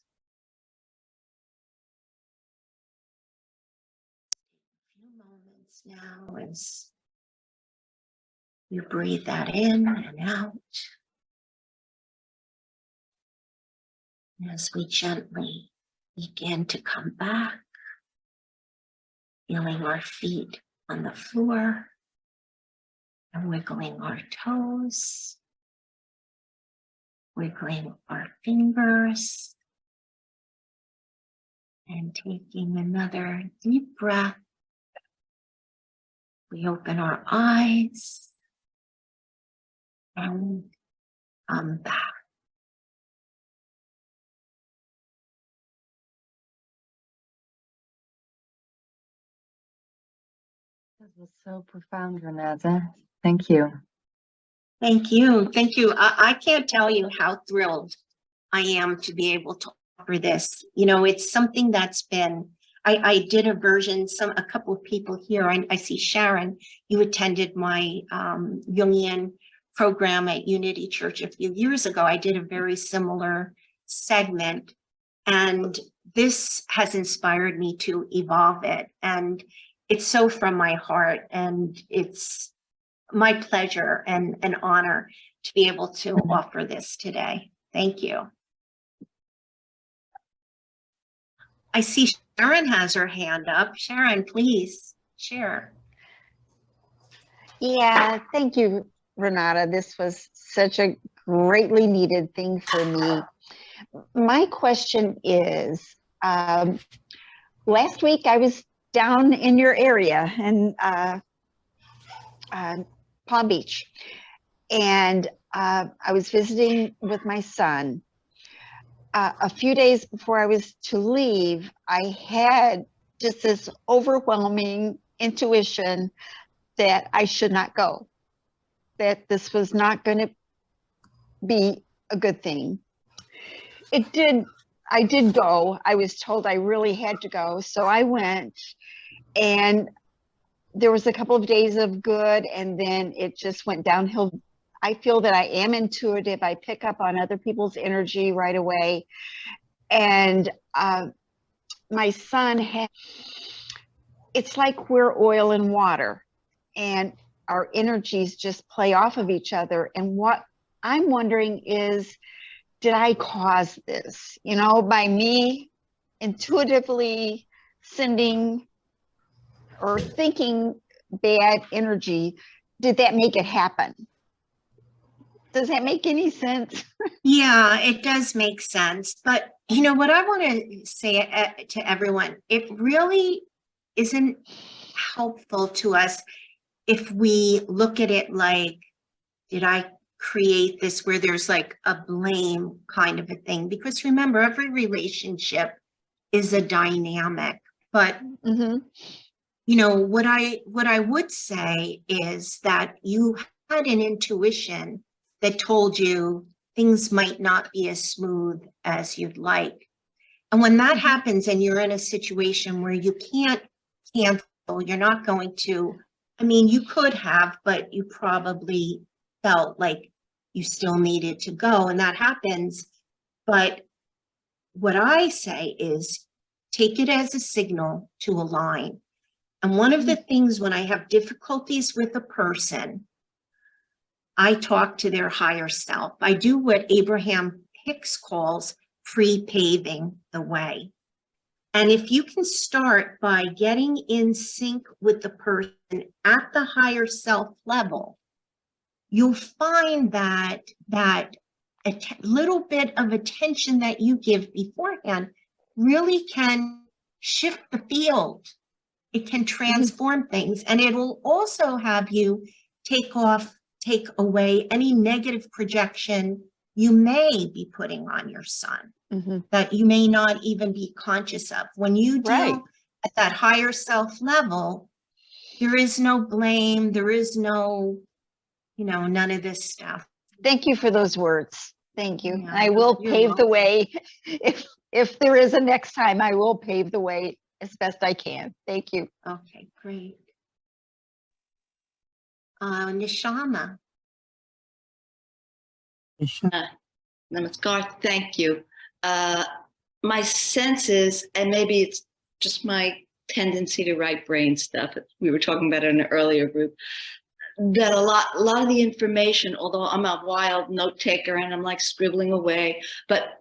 A few moments now as you breathe that in and out. And as we gently begin to come back, feeling our feet on the floor and wiggling our toes, wiggling our fingers, and taking another deep breath. We open our eyes and come back. That was so profound, Renata. Thank you. Thank you. Thank you. I can't tell you how thrilled I am to be able to offer this. You know, it's something that's been, I did a version, a couple of people here. I see Sharon, you attended my Jungian program at Unity Church a few years ago. I did a very similar segment, and this has inspired me to evolve it. And it's so from my heart, and it's my pleasure and an honor to be able to offer this today. Thank you. I see Sharon has her hand up. Sharon, please share. Yeah, thank you, Renata. This was such a greatly needed thing for me. My question is, last week I was down in your area in Palm Beach, and I was visiting with my son. A few days before I was to leave, I had just this overwhelming intuition that I should not go, that this was not going to be a good thing. I did go. I was told I really had to go, so I went, and there was a couple of days of good, and then it just went downhill. I feel that I am intuitive. I pick up on other people's energy right away. And my son it's like we're oil and water, and our energies just play off of each other. And what I'm wondering is, did I cause this? You know, by me intuitively sending or thinking bad energy, did that make it happen? Does that make any sense? Yeah, it does make sense. But you know what I want to say to everyone, it really isn't helpful to us if we look at it like, did I create this, where there's like a blame kind of a thing? Because remember, every relationship is a dynamic. But you know, what I would say is that you had an intuition that told you things might not be as smooth as you'd like. And when that happens and you're in a situation where you can't cancel, you're not going to, I mean, you could have, but you probably felt like you still needed to go, and that happens. But what I say is take it as a signal to align. And one of the things when I have difficulties with a person, I talk to their higher self. I do what Abraham Hicks calls pre-paving the way. And if you can start by getting in sync with the person at the higher self level, you'll find that a little bit of attention that you give beforehand really can shift the field. It can transform things, and it will also have you take away any negative projection you may be putting on your son that you may not even be conscious of. When you deal at that higher self level, there is no blame. There is no, none of this stuff. Thank you for those words. Thank you. Yeah, I will you're pave the welcome. way. If there is a next time, I will pave the way as best I can. Thank you. Okay, great. Nishama. Namaskar, thank you. My sense is, and maybe it's just my tendency to write brain stuff, we were talking about it in an earlier group, that a lot of the information, although I'm a wild note taker and I'm like scribbling away, but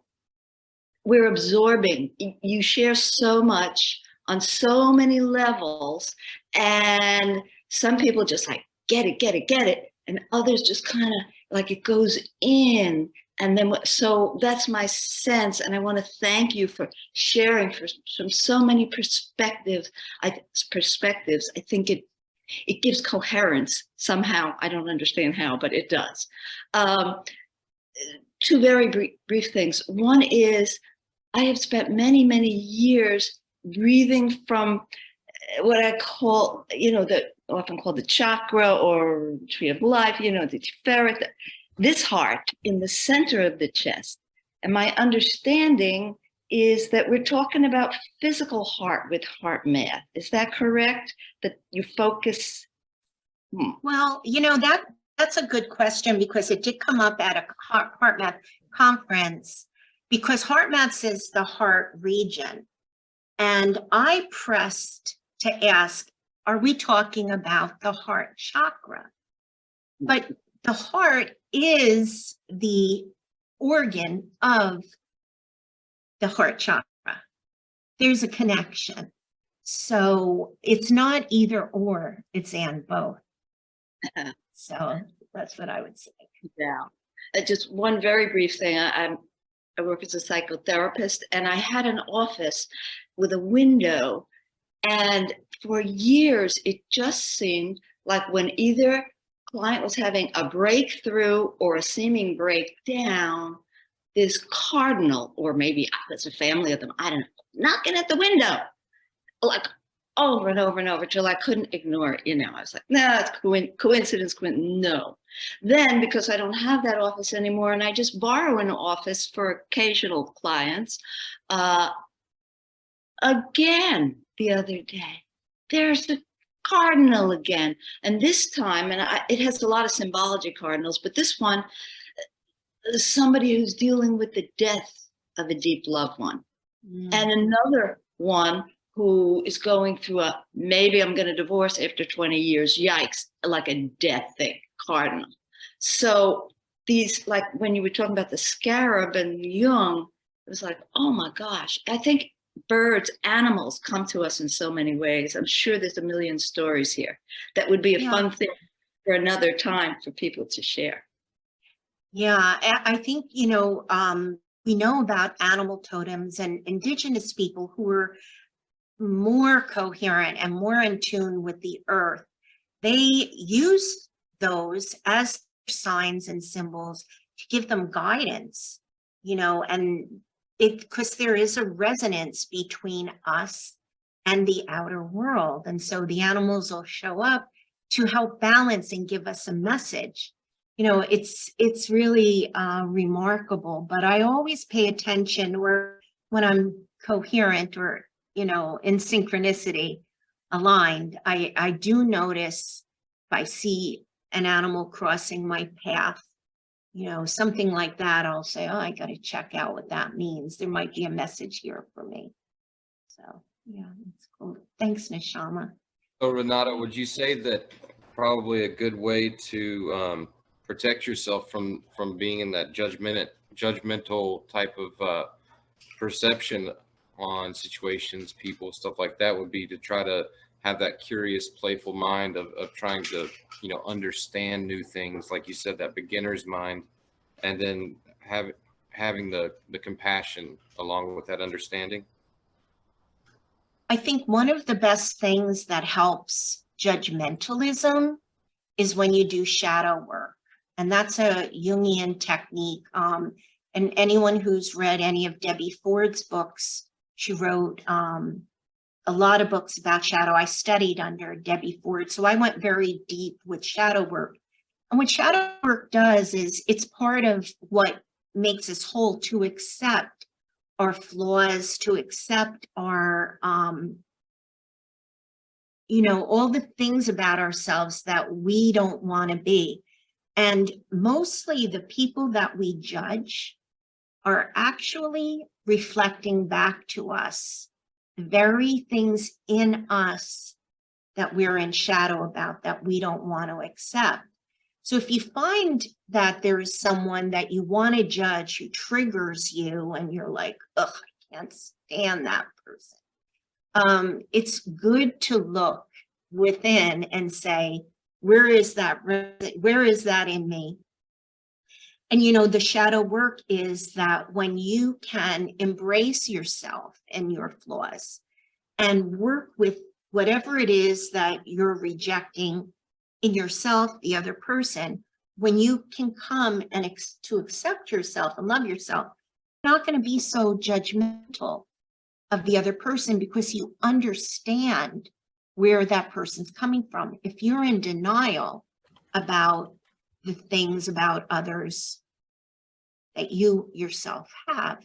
we're absorbing. You share so much on so many levels, and some people just like get it, and others just kind of like it goes in. And then, so that's my sense, and I want to thank you for sharing from so many perspectives. I think it gives coherence somehow. I don't understand how, but it does. Two very brief things. One is I have spent many years breathing from what I call, often called the chakra or tree of life, the Tiferet, this heart in the center of the chest. And my understanding is that we're talking about physical heart with HeartMath. Is that correct? That you focus? Well, that's a good question, because it did come up at a HeartMath conference, because HeartMath is the heart region. And I pressed to ask, are we talking about the heart chakra? But the heart is the organ of the heart chakra. There's a connection. So it's not either or, it's and both. So that's what I would say. Yeah. Just one very brief thing. I work as a psychotherapist, and I had an office with a window, and for years it just seemed like when either client was having a breakthrough or a seeming breakdown, this cardinal, or maybe there's a family of them, I don't know, knocking at the window, like over and over and over till I couldn't ignore it. I was like, no, it's coincidence. No. Then, because I don't have that office anymore and I just borrow an office for occasional clients, again, the other day, there's the cardinal again. And this time, it has a lot of symbology, cardinals, but this one, somebody who's dealing with the death of a deep loved one. And another one who is going through maybe I'm going to divorce after 20 years, yikes, like a death thing, cardinal. So these, like when you were talking about the Scarab and Jung, it was like, oh my gosh, I think birds, animals come to us in so many ways. I'm sure there's a million stories here. That would be a fun thing for another time for people to share. Yeah, I think, we know about animal totems and indigenous people who are more coherent and more in tune with the earth. They use those as signs and symbols to give them guidance, and because there is a resonance between us and the outer world. And so the animals will show up to help balance and give us a message. It's really remarkable, but I always pay attention when I'm coherent or, in synchronicity aligned, I do notice if I see an animal crossing my path, something like that, I'll say, oh, I got to check out what that means. There might be a message here for me. So, yeah, it's cool. Thanks, Nishama. So, Renata, would you say that probably a good way to protect yourself from being in that judgmental type of perception on situations, people, stuff like that, would be to try to have that curious, playful mind of trying to, understand new things, like you said, that beginner's mind, and then having the compassion along with that understanding? I think one of the best things that helps judgmentalism is when you do shadow work. And that's a Jungian technique. And anyone who's read any of Debbie Ford's books, she wrote a lot of books about shadow. I studied under Debbie Ford, so I went very deep with shadow work. And what shadow work does is it's part of what makes us whole, to accept our flaws, to accept our, you know, all the things about ourselves that we don't want to be. And mostly the people that we judge are actually reflecting back to us the very things in us that we're in shadow about, that we don't want to accept. So if you find that there is someone that you want to judge who triggers you and you're like, ugh, I can't stand that person, it's good to look within and say, where is that in me? And you know, the shadow work is that when you can embrace yourself and your flaws and work with whatever it is that you're rejecting in yourself, the other person, when you can come and to accept yourself and love yourself, you're not going to be so judgmental of the other person because you understand where that person's coming from. If you're in denial about the things about others that you yourself have,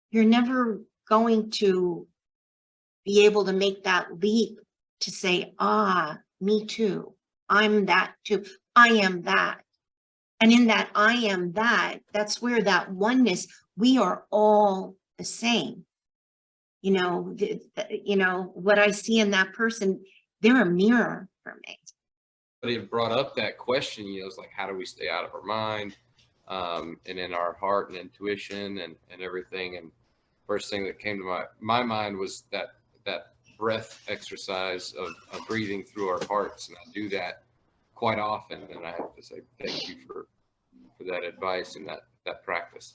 you're never going to be able to make that leap to say, ah, me too. I'm that too. I am that. And in that I am that, that's where that oneness, we are all the same. You know, you know, what I see in that person, they're a mirror for me. But it brought up that question, you know, it's like, how do we stay out of our mind, and in our heart and intuition and everything? And first thing that came to my mind was that breath exercise of breathing through our hearts. And I do that quite often. And I have to say thank you for that advice and that practice.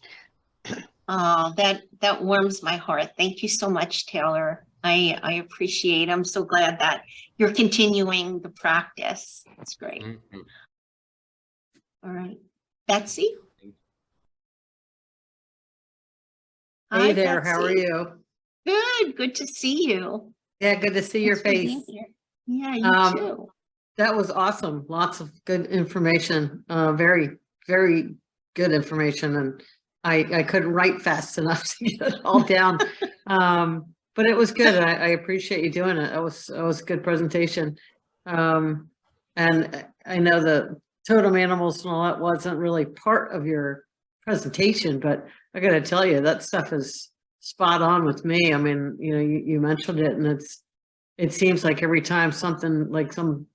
Oh, that warms my heart. Thank you so much, Taylor. I appreciate it. I'm so glad that you're continuing the practice. That's great. Mm-hmm. All right. Betsy? Hey Hi, there, how are Betsy. you? Good to see you. Yeah, good to see your Thanks for being face. here. Yeah, you too. That was awesome. Lots of good information. Very, very good information. And I couldn't write fast enough to get it all down. But it was good. I appreciate you doing it. It was a good presentation. And I know the totem animals and all that wasn't really part of your presentation, but I got to tell you, that stuff is spot on with me. I mean, you know, you mentioned it, and it seems like every time something like some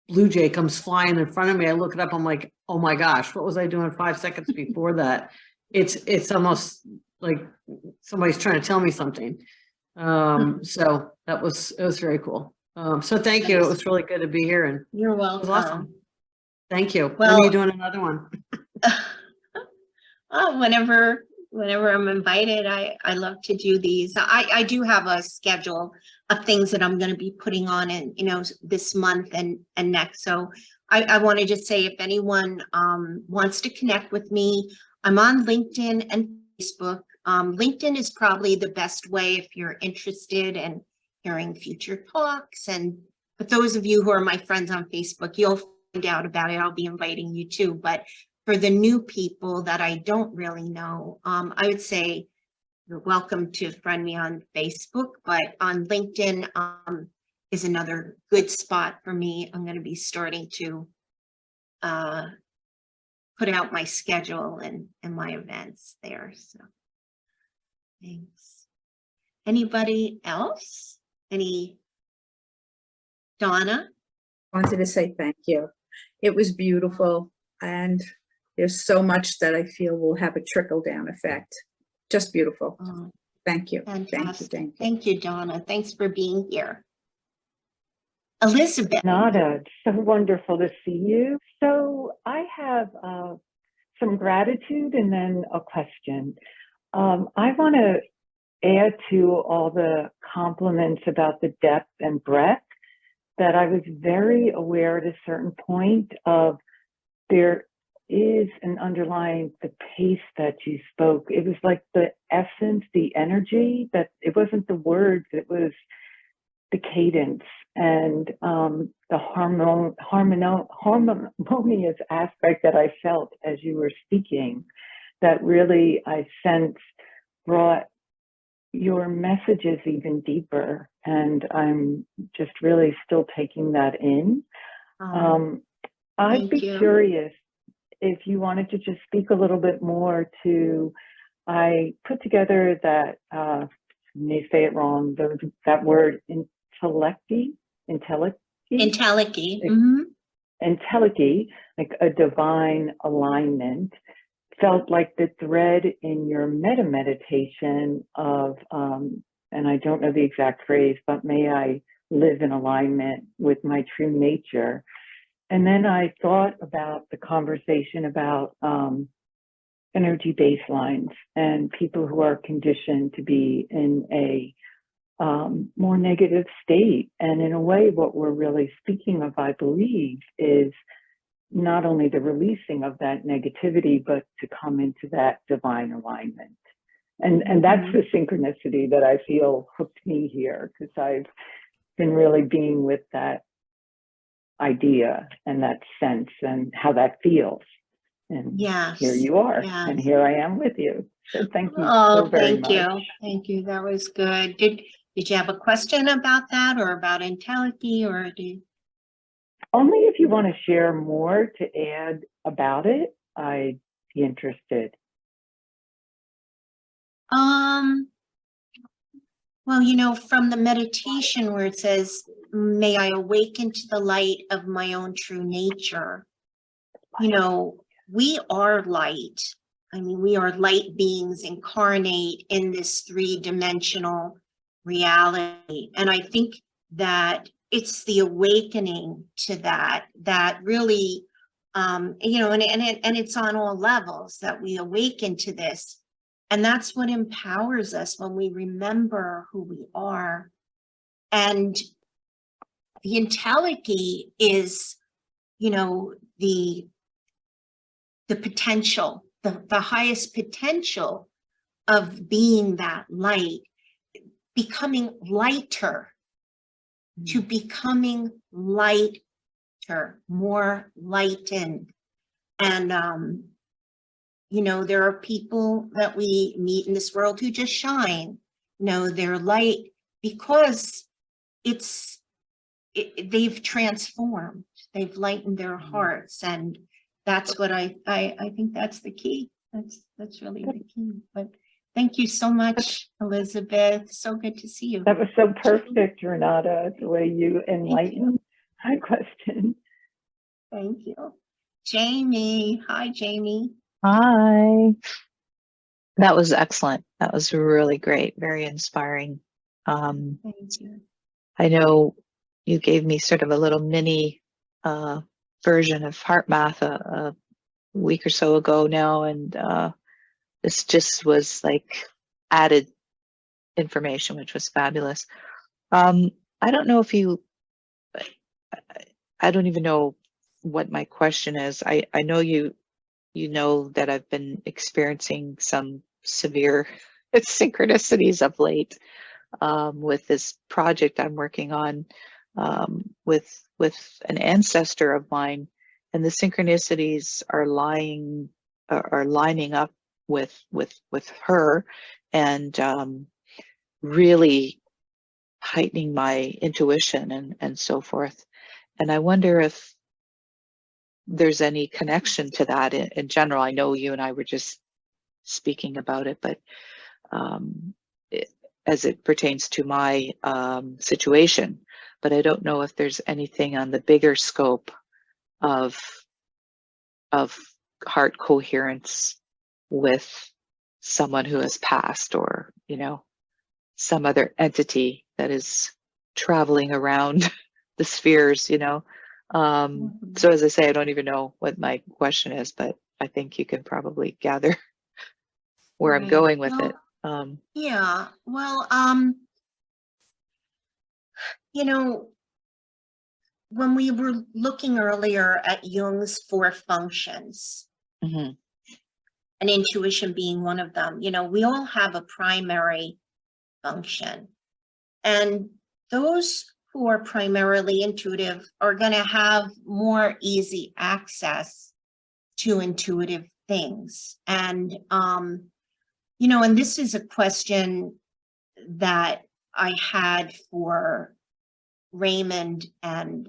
blue jay comes flying in front of me, I look it up, I'm like, oh my gosh, what was I doing 5 seconds before that? It's almost like somebody's trying to tell me something. So it was very cool. So thank you. It was really good to be here, and You're it welcome. was awesome. Thank you. Well, when are you doing another one? Whenever I'm invited, I love to do these. I do have a schedule of things that I'm going to be putting on in, you know, this month and next. So I want to just say, if anyone wants to connect with me, I'm on LinkedIn and Facebook. LinkedIn is probably the best way if you're interested in hearing future talks. But those of you who are my friends on Facebook, you'll find out about it. I'll be inviting you too. But for the new people that I don't really know, I would say you're welcome to friend me on Facebook, but on LinkedIn is another good spot for me. I'm going to be starting to put out my schedule and my events there. So thanks. Anybody else? Donna? Wanted to say thank you. It was beautiful, and there's so much that I feel will have a trickle-down effect. Just beautiful. Oh, thank you. fantastic. Thank you. Thank you, Donna. Thanks for being here. Elizabeth. Nada, it's so wonderful to see you. So I have some gratitude and then a question. I want to add to all the compliments about the depth and breadth that I was very aware at a certain point of. There is an underlying the pace that you spoke. It was like the essence, the energy, that it wasn't the words, it was the cadence and the harmonious aspect that I felt as you were speaking, that really I sense brought your messages even deeper. And I'm just really still taking that in. I'd be curious if you wanted to just speak a little bit more to, I put together that, I may say it wrong, that word Entelechy, Entelechy, like a divine alignment, felt like the thread in your meta meditation of, and I don't know the exact phrase, but may I live in alignment with my true nature. And then I thought about the conversation about energy baselines and people who are conditioned to be in a more negative state. And in a way, what we're really speaking of, I believe, is not only the releasing of that negativity, but to come into that divine alignment. And that's the synchronicity that I feel hooked me here, because I've been really being with that idea and that sense and how that feels. And here you are, and here I am with you. So thank you so very much. Thank you. That was good. Did you have a question about that, or about Entelechy, or do you? Only if you want to share more to add about it, I'd be interested. Well, you know, from the meditation where it says, may I awaken to the light of my own true nature. You know, we are light. I mean, we are light beings incarnate in this three-dimensional reality. And I think that it's the awakening to that really, you know, and it's on all levels that we awaken to this. And that's what empowers us when we remember who we are. And the Entelechy is, you know, the potential, the highest potential of being that light, becoming lighter, to becoming lighter, more lightened. And, you know, there are people that we meet in this world who just shine. You know, they're light because they've transformed, they've lightened their hearts. And that's what I think that's the key. That's really the key. But thank you so much, Elizabeth. So good to see you. That was so perfect, Renata, the way you enlightened my question. Thank you. Jamie. Hi, Jamie. Hi. That was excellent. That was really great. Very inspiring. Thank you. I know you gave me sort of a little mini version of HeartMath a week or so ago now, and this just was like added information, which was fabulous. I don't know if you, I don't even know what my question is. I know you know that I've been experiencing some severe synchronicities of late with this project I'm working on with an ancestor of mine, and the synchronicities are lining up with her, and really heightening my intuition and so forth. And I wonder if there's any connection to that in general. I know you and I were just speaking about it, but as it pertains to my situation, but I don't know if there's anything on the bigger scope of heart coherence with someone who has passed, or, you know, some other entity that is traveling around the spheres, you know. So as I say, I don't even know what my question is, but I think you can probably gather where I'm going with it. Yeah, well, you know, when we were looking earlier at Jung's 4 functions, and intuition being one of them, you know, we all have a primary function. And those who are primarily intuitive are going to have more easy access to intuitive things. And, you know, and this is a question that I had for Raymond and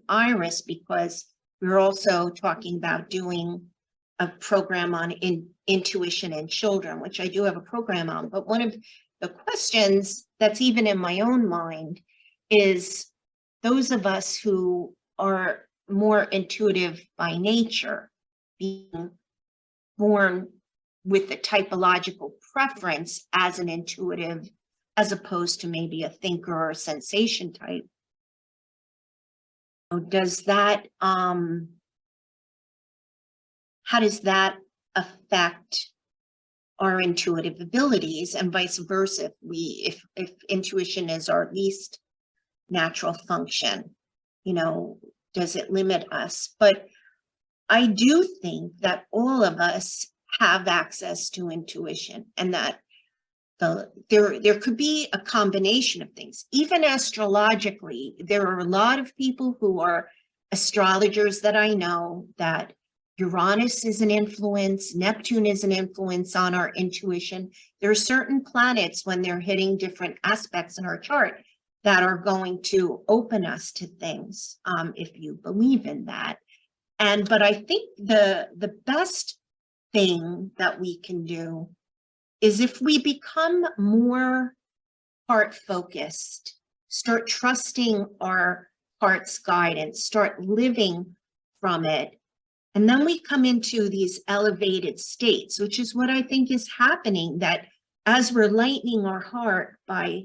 Iris, because we were also talking about doing a program on intuition in children, which I do have a program on. But one of the questions that's even in my own mind is those of us who are more intuitive by nature, being born with the typological preference as an intuitive, as opposed to maybe a thinker or a sensation type. Does that, how does that affect our intuitive abilities, and vice versa? If intuition is our least natural function, you know, does it limit us? But I do think that all of us have access to intuition, and that there could be a combination of things. Even astrologically, there are a lot of people who are astrologers that I know that Uranus is an influence, Neptune is an influence on our intuition. There are certain planets, when they're hitting different aspects in our chart, that are going to open us to things, if you believe in that. But I think the best thing that we can do is if we become more heart focused, start trusting our heart's guidance, start living from it, and then we come into these elevated states, which is what I think is happening, that as we're lightening our heart by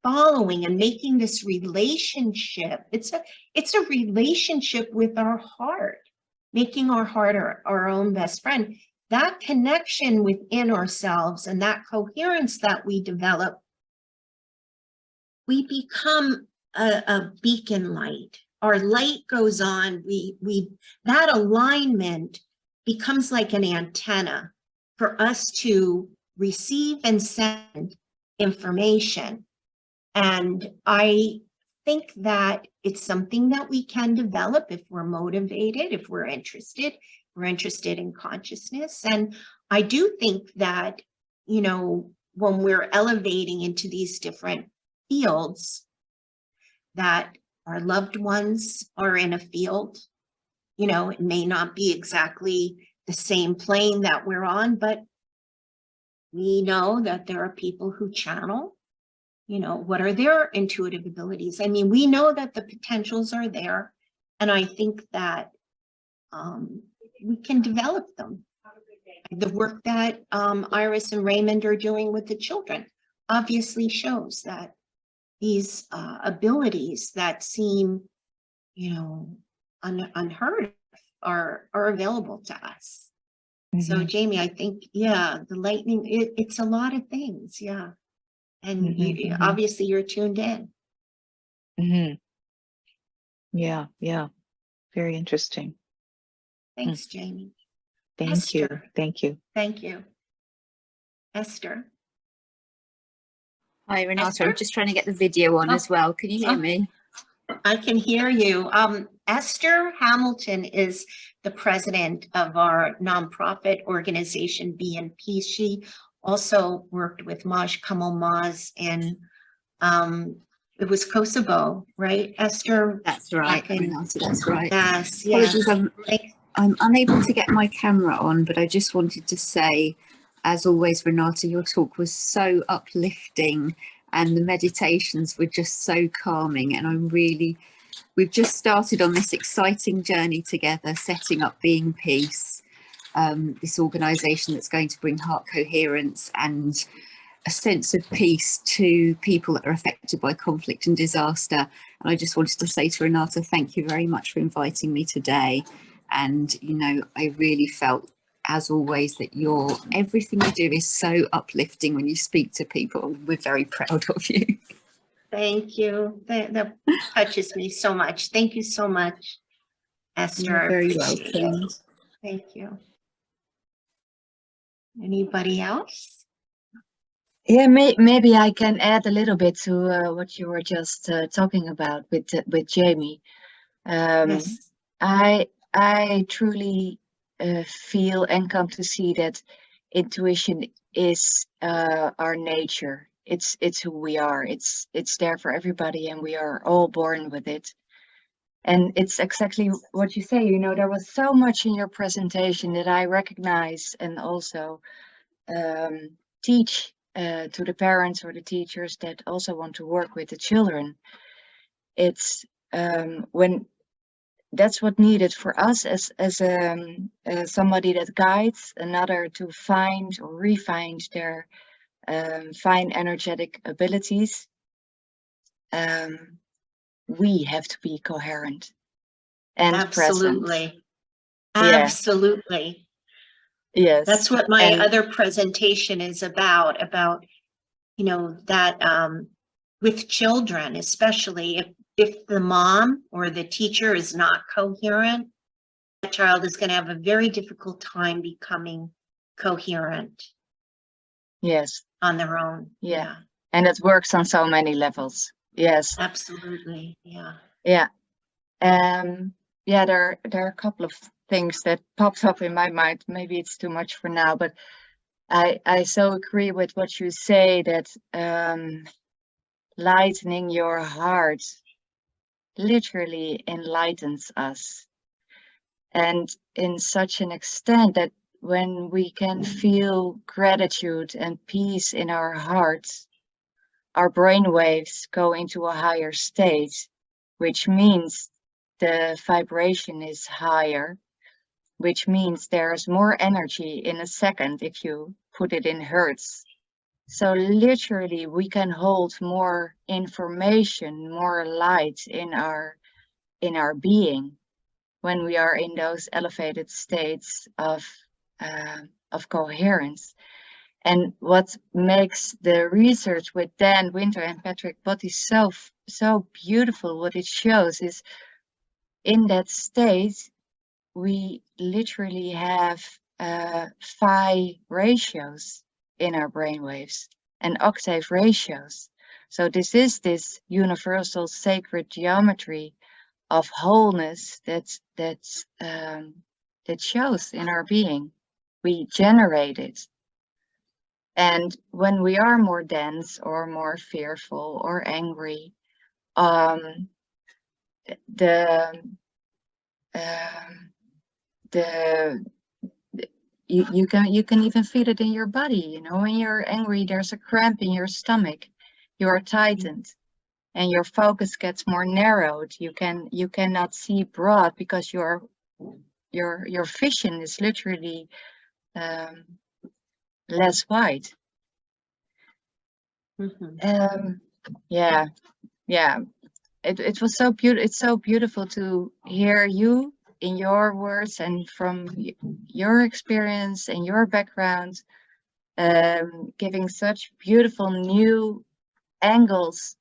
following and making this relationship, it's a relationship with our heart, making our heart our own best friend. That connection within ourselves and that coherence that we develop, we become a beacon light. Our light goes on, that alignment becomes like an antenna for us to receive and send information. And I think that it's something that we can develop if we're motivated, if we're interested. We're interested in consciousness. And I do think that, you know, when we're elevating into these different fields, that our loved ones are in a field, you know, it may not be exactly the same plane that we're on, but we know that there are people who channel, you know, what are their intuitive abilities? I mean, we know that the potentials are there. And I think that we can develop them. The work that Iris and Raymond are doing with the children obviously shows that these abilities that seem, you know, unheard of are available to us. Mm-hmm. So Jamie, I think, yeah, the lightning, it's a lot of things. Yeah. And obviously you're tuned in. Yeah. Very interesting. Thanks, Jamie. Thank you. Thank you. Thank you. Esther. Hi, Renata. Esther? I'm just trying to get the video on as well. Can you hear me? I can hear you. Esther Hamilton is the president of our nonprofit organization, Be in Peace. She also worked with Maj Kamal Maz in, it was Kosovo, right, Esther? That's right, Renata, that's right. Yes, Apologies, yes. I'm unable to get my camera on, but I just wanted to say, as always, Renata, your talk was so uplifting and the meditations were just so calming. And we've just started on this exciting journey together, setting up Be in Peace, this organisation that's going to bring heart coherence and a sense of peace to people that are affected by conflict and disaster. And I just wanted to say to Renata, thank you very much for inviting me today. And, you know, I really felt, as always, that everything you do is so uplifting when you speak to people. We're very proud of you. Thank you. That touches me so much. Thank you so much, Esther. You're very welcome. Thank you. Anybody else? Yeah, maybe I can add a little bit to what you were just talking about with Jamie. Yes. I truly feel and come to see that intuition is our nature. It's who we are. It's there for everybody, and we are all born with it. And it's exactly what you say. You know, there was so much in your presentation that I recognize and also teach to the parents or the teachers that also want to work with the children. It's when that's what needed for us as somebody that guides another to find or refine their fine energetic abilities. We have to be coherent and Absolutely. present. Yeah. Absolutely. Yes. That's what my And other presentation is about, you know, that with children, especially if the mom or the teacher is not coherent, that child is going to have a very difficult time becoming coherent yes. on their own. Yeah. And it works on so many levels. Yes. Absolutely. Yeah. Yeah. Yeah, there are a couple of things that popped up in my mind. Maybe it's too much for now, but I so agree with what you say that lightening your heart literally enlightens us. And in such an extent that when we can feel gratitude and peace in our hearts, our brain waves go into a higher state, which means the vibration is higher, which means there's more energy in a second if you put it in hertz. So literally we can hold more information, more light in our being when we are in those elevated states of coherence. And what makes the research with Dan Winter and Patrick Botti so beautiful, what it shows is in that state, we literally have phi ratios in our brainwaves and octave ratios. So this is this universal sacred geometry of wholeness that shows in our being. We generate it. And when we are more dense or more fearful or angry, you can even feel it in your body. You know, when you're angry, there's a cramp in your stomach. You are tightened, and your focus gets more narrowed. You cannot see broad because your vision is literally less wide. Yeah. It was so beautiful. It's so beautiful to hear you in your words and from your experience and your background, giving such beautiful new angles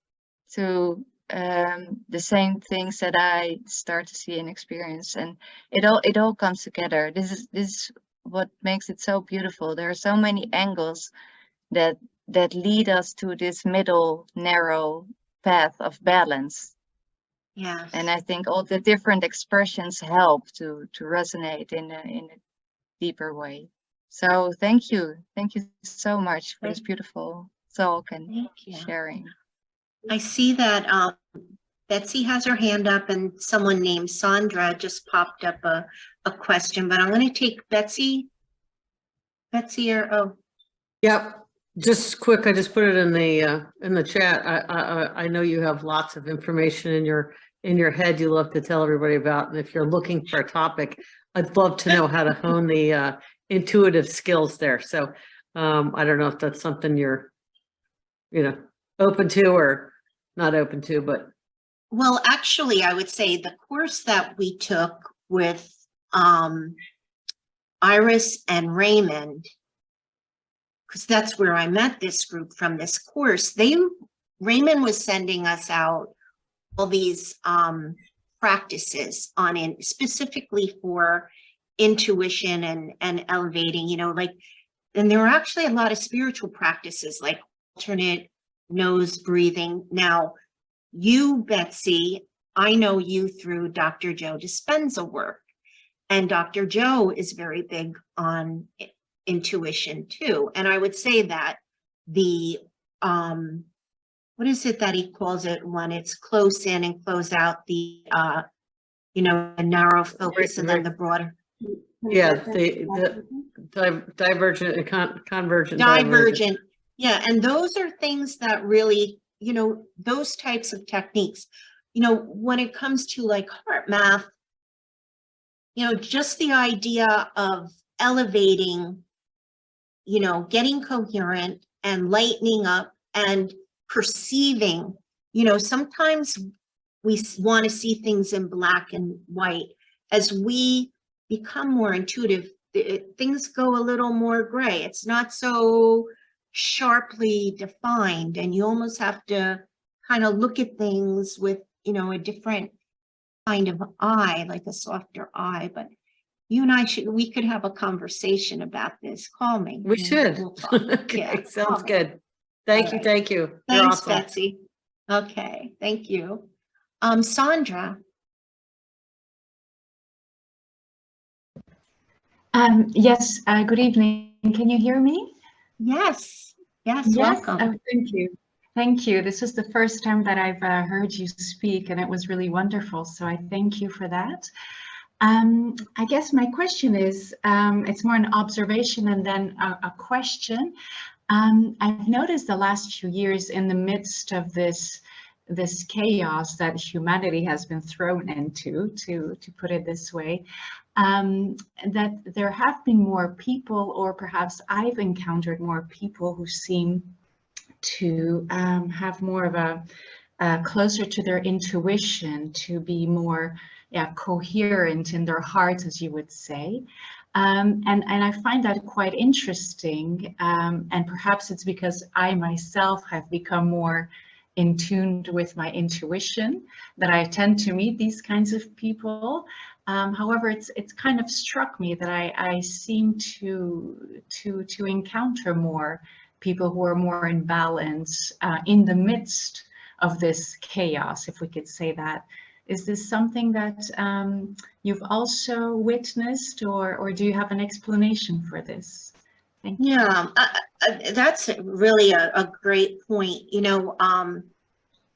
to the same things that I start to see and experience, and it all comes together. This is what makes it so beautiful. There are so many angles that lead us to this middle narrow path of balance. Yes. And I think all the different expressions help to resonate in a deeper way. So thank you so much for this beautiful talk and sharing. I see that Betsy has her hand up, and someone named Sandra just popped up a question, but I'm going to take Betsy. Betsy, or Yep. Just quick, I just put it in the chat. I know you have lots of information in your head you love to tell everybody about, and if you're looking for a topic, I'd love to know how to hone the intuitive skills there. So I don't know if that's something you're open to or not open to, but well, actually, I would say the course that we took with Iris and Raymond, because that's where I met this group from this course. Raymond was sending us out all these practices on it, specifically for intuition and elevating, and there were actually a lot of spiritual practices like alternate nose breathing. Now, you, Betsy, I know you through Dr. Joe Dispenza work, and Dr. Joe is very big on intuition too. And I would say that the, what is it that he calls it when it's close in and close out, the, you know, the narrow focus and then the broader. Yeah, the divergent, convergent, Divergent. Yeah, and those are things that really, you know, those types of techniques, you know, when it comes to like HeartMath, you know, just the idea of elevating, you know, getting coherent and lightening up and perceiving, you know, sometimes we want to see things in black and white. As we become more intuitive, things go a little more gray. It's not so sharply defined, and you almost have to kind of look at things with, you know, a different kind of eye, like a softer eye. But you and I we could have a conversation about this. Call me. We should. We'll talk. Okay, Yeah, sounds call me. good. Thank All you, right. thank you. You're Thanks, awesome. Betsy. Okay, thank you. Sandra. Yes, good evening. Can you hear me? Yes, yes, Yes. welcome. Oh, thank you. Thank you. This is the first time that I've heard you speak, and it was really wonderful. So I thank you for that. I guess my question is, it's more an observation and then a question. I've noticed the last few years, in the midst of this chaos that humanity has been thrown into, to put it this way, that there have been more people, or perhaps I've encountered more people who seem to have more of a closer to their intuition, to be more coherent in their heart, as you would say. And I find that quite interesting. And perhaps it's because I myself have become more in tune with my intuition that I tend to meet these kinds of people. However, it's kind of struck me that I seem to encounter more people who are more in balance in the midst of this chaos, if we could say that. Is this something that you've also witnessed, or do you have an explanation for this? Thank you. Yeah, that's really a great point. You know,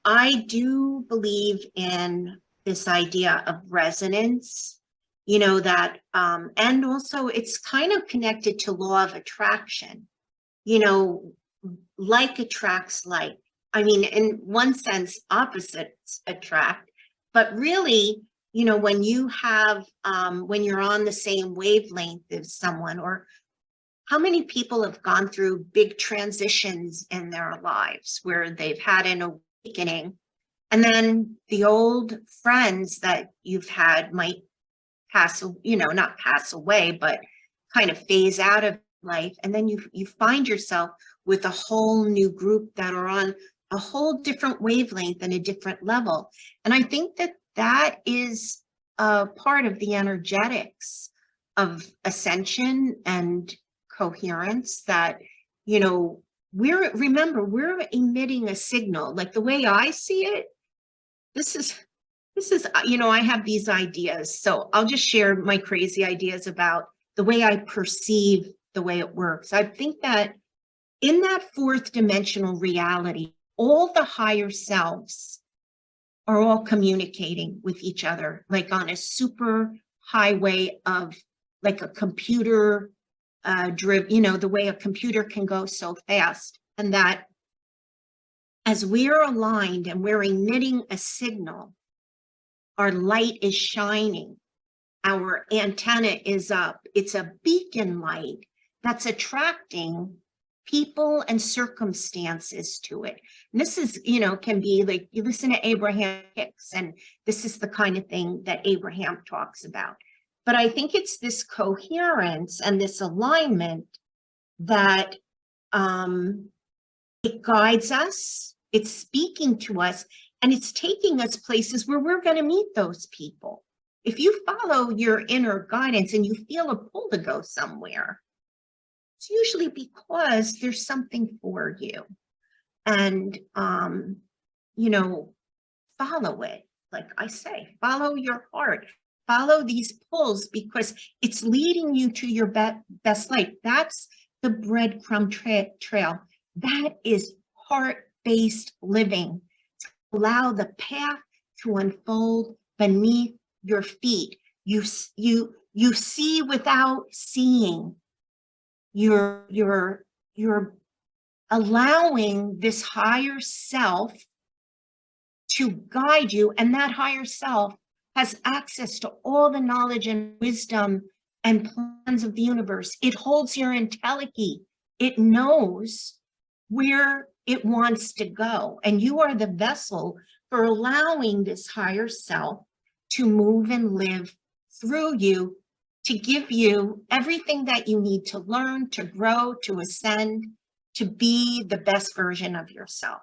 I do believe in this idea of resonance, you know, that, and also it's kind of connected to law of attraction, you know, like attracts like. I mean, in one sense, opposites attract, but really, you know, when you have, when you're on the same wavelength as someone, or how many people have gone through big transitions in their lives where they've had an awakening, and then the old friends that you've had might pass, you know, not pass away, but kind of phase out of life. And then you find yourself with a whole new group that are on a whole different wavelength and a different level. And I think that that is a part of the energetics of ascension and coherence, that, you know, we're emitting a signal. Like the way I see it, this is, you know, I have these ideas. So I'll just share my crazy ideas about the way I perceive the way it works. I think that in that fourth dimensional reality, all the higher selves are all communicating with each other, like on a super highway of like a computer driven, you know, the way a computer can go so fast. And that as we're aligned and we're emitting a signal, our light is shining, our antenna is up. It's a beacon light that's attracting people and circumstances to it. And this is, you know, can be like, you listen to Abraham Hicks, and this is the kind of thing that Abraham talks about. But I think it's this coherence and this alignment that it guides us, it's speaking to us, and it's taking us places where we're going to meet those people. If you follow your inner guidance and you feel a pull to go somewhere, it's usually because there's something for you. and, you know, follow it. Like I say, follow your heart, follow these pulls, because it's leading you to your best life. That's the breadcrumb trail. That is heart-based living. Allow the path to unfold beneath your feet. You see without seeing. You're allowing this higher self to guide you, and that higher self has access to all the knowledge and wisdom and plans of the universe. It holds your entelechy. It knows where it wants to go, and you are the vessel for allowing this higher self to move and live through you, to give you everything that you need to learn, to grow, to ascend, to be the best version of yourself.